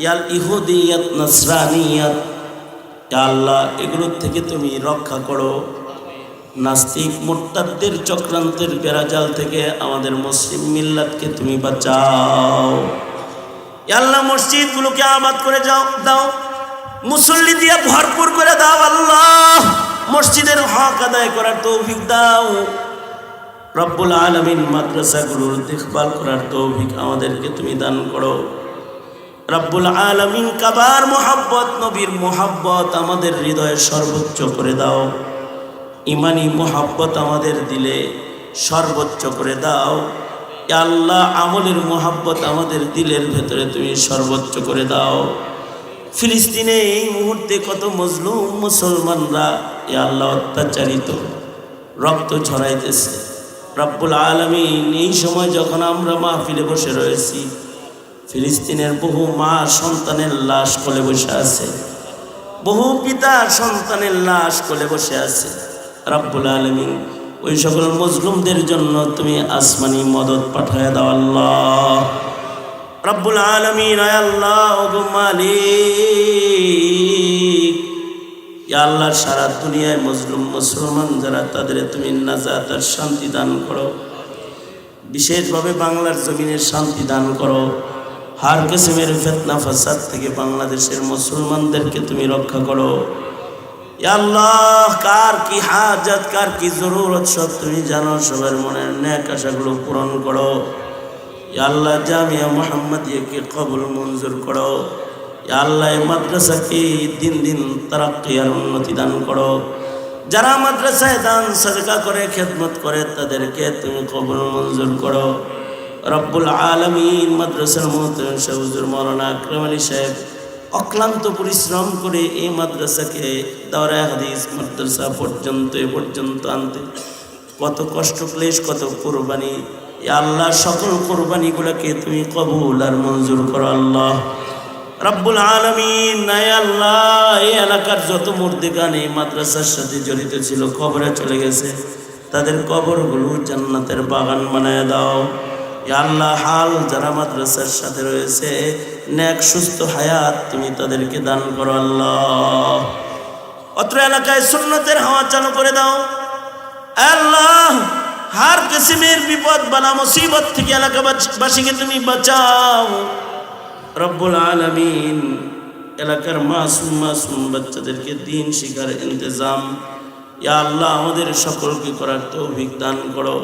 ইয়াল ইহুদিয়াত, নাসরানিয়াত, ইয়া আল্লাহ এগুলোর থেকে তুমি রক্ষা করো। নাস্তিক মুরতাদদের চক্রান্তের বেড়াজাল থেকে আমাদের মুসলিম মিল্লাতকে তুমি বাঁচাও। ইয়া আল্লাহ মসজিদগুলোকে আবাদ করে দাও, মুসল্লি দিয়ে ভরপুর করে দাও। আল্লাহ মসজিদের হক আদায় করার তৌফিক দাও রব্বুল আলামিন। মাদ্রাসাগুলোর দেখভাল করার তৌফিক আমাদেরকে তুমি দান করো রব্বুল আলামিন। কাবার মোহাব্বত, নবীর মোহাব্বত আমাদের হৃদয়ে সর্বোচ্চ করে দাও। ইমানি মোহাব্বত আমাদের দিলে সর্বোচ্চ করে দাও। ইয়া আল্লাহ আমলের মোহাব্বত আমাদের দিলের ভেতরে তুমি সর্বোচ্চ করে দাও। ফিলিস্তিনে এই মুহূর্তে কত মজলুম মুসলমানরা ইয়া আল্লাহ অত্যাচারিত, রক্ত ঝরাইতেছে রব্বুল আলামিন। এই সময় যখন আমরা মাহফিলে বসে রয়েছি, ফিলিস্তিনের বহু মা সন্তানের লাশ কোলে বসে আছে, বহু পিতা সন্তানের লাশ কোলে বসে আছে রব্বুল আলামিন। ওই সকল মজলুমদের জন্য তুমি আসমানি মদদ পাঠায় দাও আল্লাহ রব্বুল আলামিন। আয় আল্লাহ ওগো মালিক, ইয়া আল্লাহ সারা দুনিয়ায় মজলুম মুসলমান যারা তাদের তুমি নাজাত আর শান্তি দান করো। বিশেষভাবে বাংলার জমিনের শান্তি দান করো। হার কিসমের ফিতনা ফাসাদ থেকে বাংলাদেশের মুসলমানদেরকে তুমি রক্ষা করো। ইয়া আল্লাহ কার কি হাজত, কার কি জরুরত সব তুমি জানো। সবার মনের নেক আশাগুলো পূরণ করো। ইয়া আল্লাহ জামিয়া মুহাম্মাদিয়াকে কবুল মঞ্জুর করো। ইয়া আল্লাহ এই মাদ্রাসাকে দিন দিন তারাক্কি আর উন্নতি দান করো। যারা মাদ্রাসায় দান সাদকা করে খেদমত করে তাদেরকে তুমি কবুল মঞ্জুর করো রব্বুল আলামিন। মাদ্রাসার মুহতামিম শাহ হুজুর মাওলানা আকরাম আলী সাহেব অক্লান্ত পরিশ্রম করে এই মাদ্রাসাকে দাওরায়ে হাদিস মাদ্রাসা পর্যন্ত এ পর্যন্ত আনতে কত কষ্ট ক্লেশ, কত কোরবানি। ইয়া আল্লাহ সকল কোরবানিগুলোকে তুমি কবুল আর মঞ্জুর করো আল্লাহ রব্বুল আলামিন। ইয়া আল্লাহ এই এলাকার যত মুর্দিগান এই মাদ্রাসার সাথে জড়িত ছিল কবরে চলে গেছে, তাদের কবরগুলো জান্নাতের বাগান বানায় দাও। ইয়া আল্লাহ হাল যারা মাদ্রাসার সাথে রয়েছে নেক সুস্থ হায়াত তুমি তাদেরকে দান করো আল্লাহ। অত্র এলাকায় সুন্নতের হাওয়া চালু করে দাও আল্লাহ। হার কিসমের বিপদ বালা মুসিবত থেকে এলাকাবাসীকে তুমি বাঁচাও রব্বুল আলামিন। এলাকার মাসুম মাসুম বাচ্চাদেরকে দিন শিখার ইন্তজাম ইয়া আল্লাহ আমাদের সকলকে করার তৌফিক দান করো।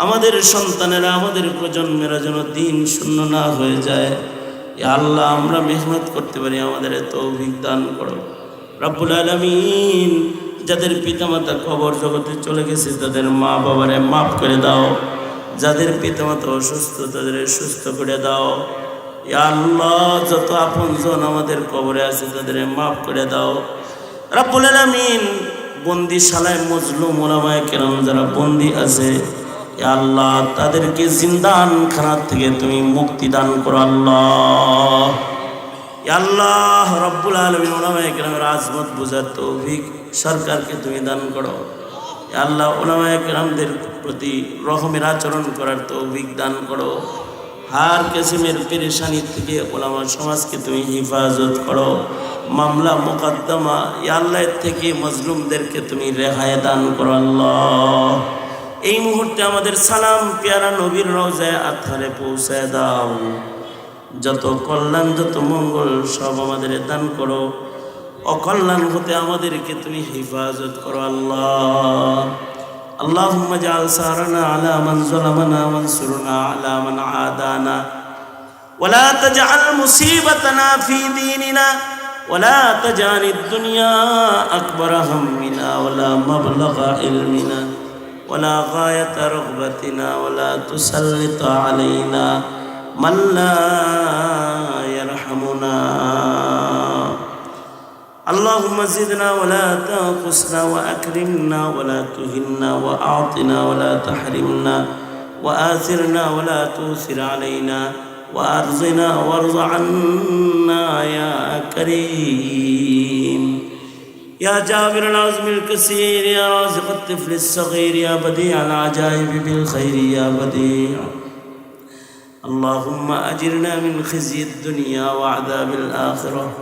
আমাদের সন্তানেরা, আমাদের প্রজন্মেরা যেন দিন শূন্য না হয়ে যায়। ইয়া আল্লাহ আমরা মেহনত করতে পারি, আমাদের তৌফিক দান করো রব্বুল আলামিন। যাদের পিতামাতা কবর জগতে চলে গেছে তাদের মা বাবারে মাফ করে দাও। যাদের পিতামাতা অসুস্থ তাদের সুস্থ করে দাও। ইয়া আল্লাহ যত আপনজন আমাদের কবরে আছে তাদের মাফ করে দাও রব্বুল আলামিন। বন্দিশালায় মজলুম ওলামায়ে কেরাম যারা বন্দি আছে ইয়া আল্লাহ তাদেরকে জিন্দান খানা থেকে তুমি মুক্তি দান করো আল্লাহ। ইয়া আল্লাহ রব্বুল আলামিন ওলামায়ে কেরামের আজমত বুঝার তৌফিক সরকারকে তুমি দান করো। ইয়া আল্লাহ ওলামায়ে কেরামদের প্রতি রহমের আচরণ করার তৌফিক দান করো। হার কিসমের পেরেশানি থেকে ওলামা সমাজকে তুমি হিফাজত করো। মামলা মোকদ্দমা ইয়া আল্লাহ থেকে মজলুমদেরকে তুমি রেহাই দান করো আল্লাহ। এই মুহূর্তে আমাদের সালাম পেয়ারা নবীর রওজায়ে আতহারে পৌঁছায় দাও। যত কল্যাণ যত মঙ্গল সব আমাদের দান করো। অকল্যাণ হতে আমাদেরকে তুমি হিফাজত করো আল্লাহ। اللهم اجعل ثارنا على من ظلمنا وانصرنا على من عادانا ولا تجعل مصيبتنا في ديننا ولا تجعل الدنيا أكبر همنا ولا مبلغ علمنا ولا غاية رغبتنا ولا تسلط علينا من لا يرحمنا اللهم زدنا ولا تنقصنا وأكرمنا ولا تهنا وأعطنا ولا تحرمنا وآثرنا ولا تؤثر علينا وأرزنا وارض عنا يا كريم يا جابر العظم الكثير يا رازق الطفل الصغير يا بديع العجائب بالخير يا بديع اللهم أجرنا من خزي الدنيا وعذاب الآخرة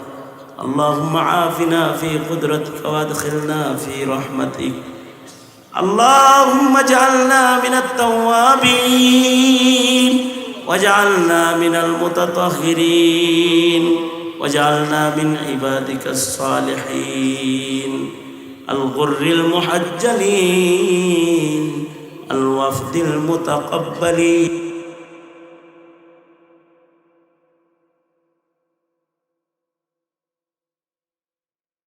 اللهم عافنا في قدرتك وادخلنا في رحمتك اللهم اجعلنا من التوابين واجعلنا من المتطهرين واجعلنا من عبادك الصالحين الغر المحجلين الوفد المتقبلين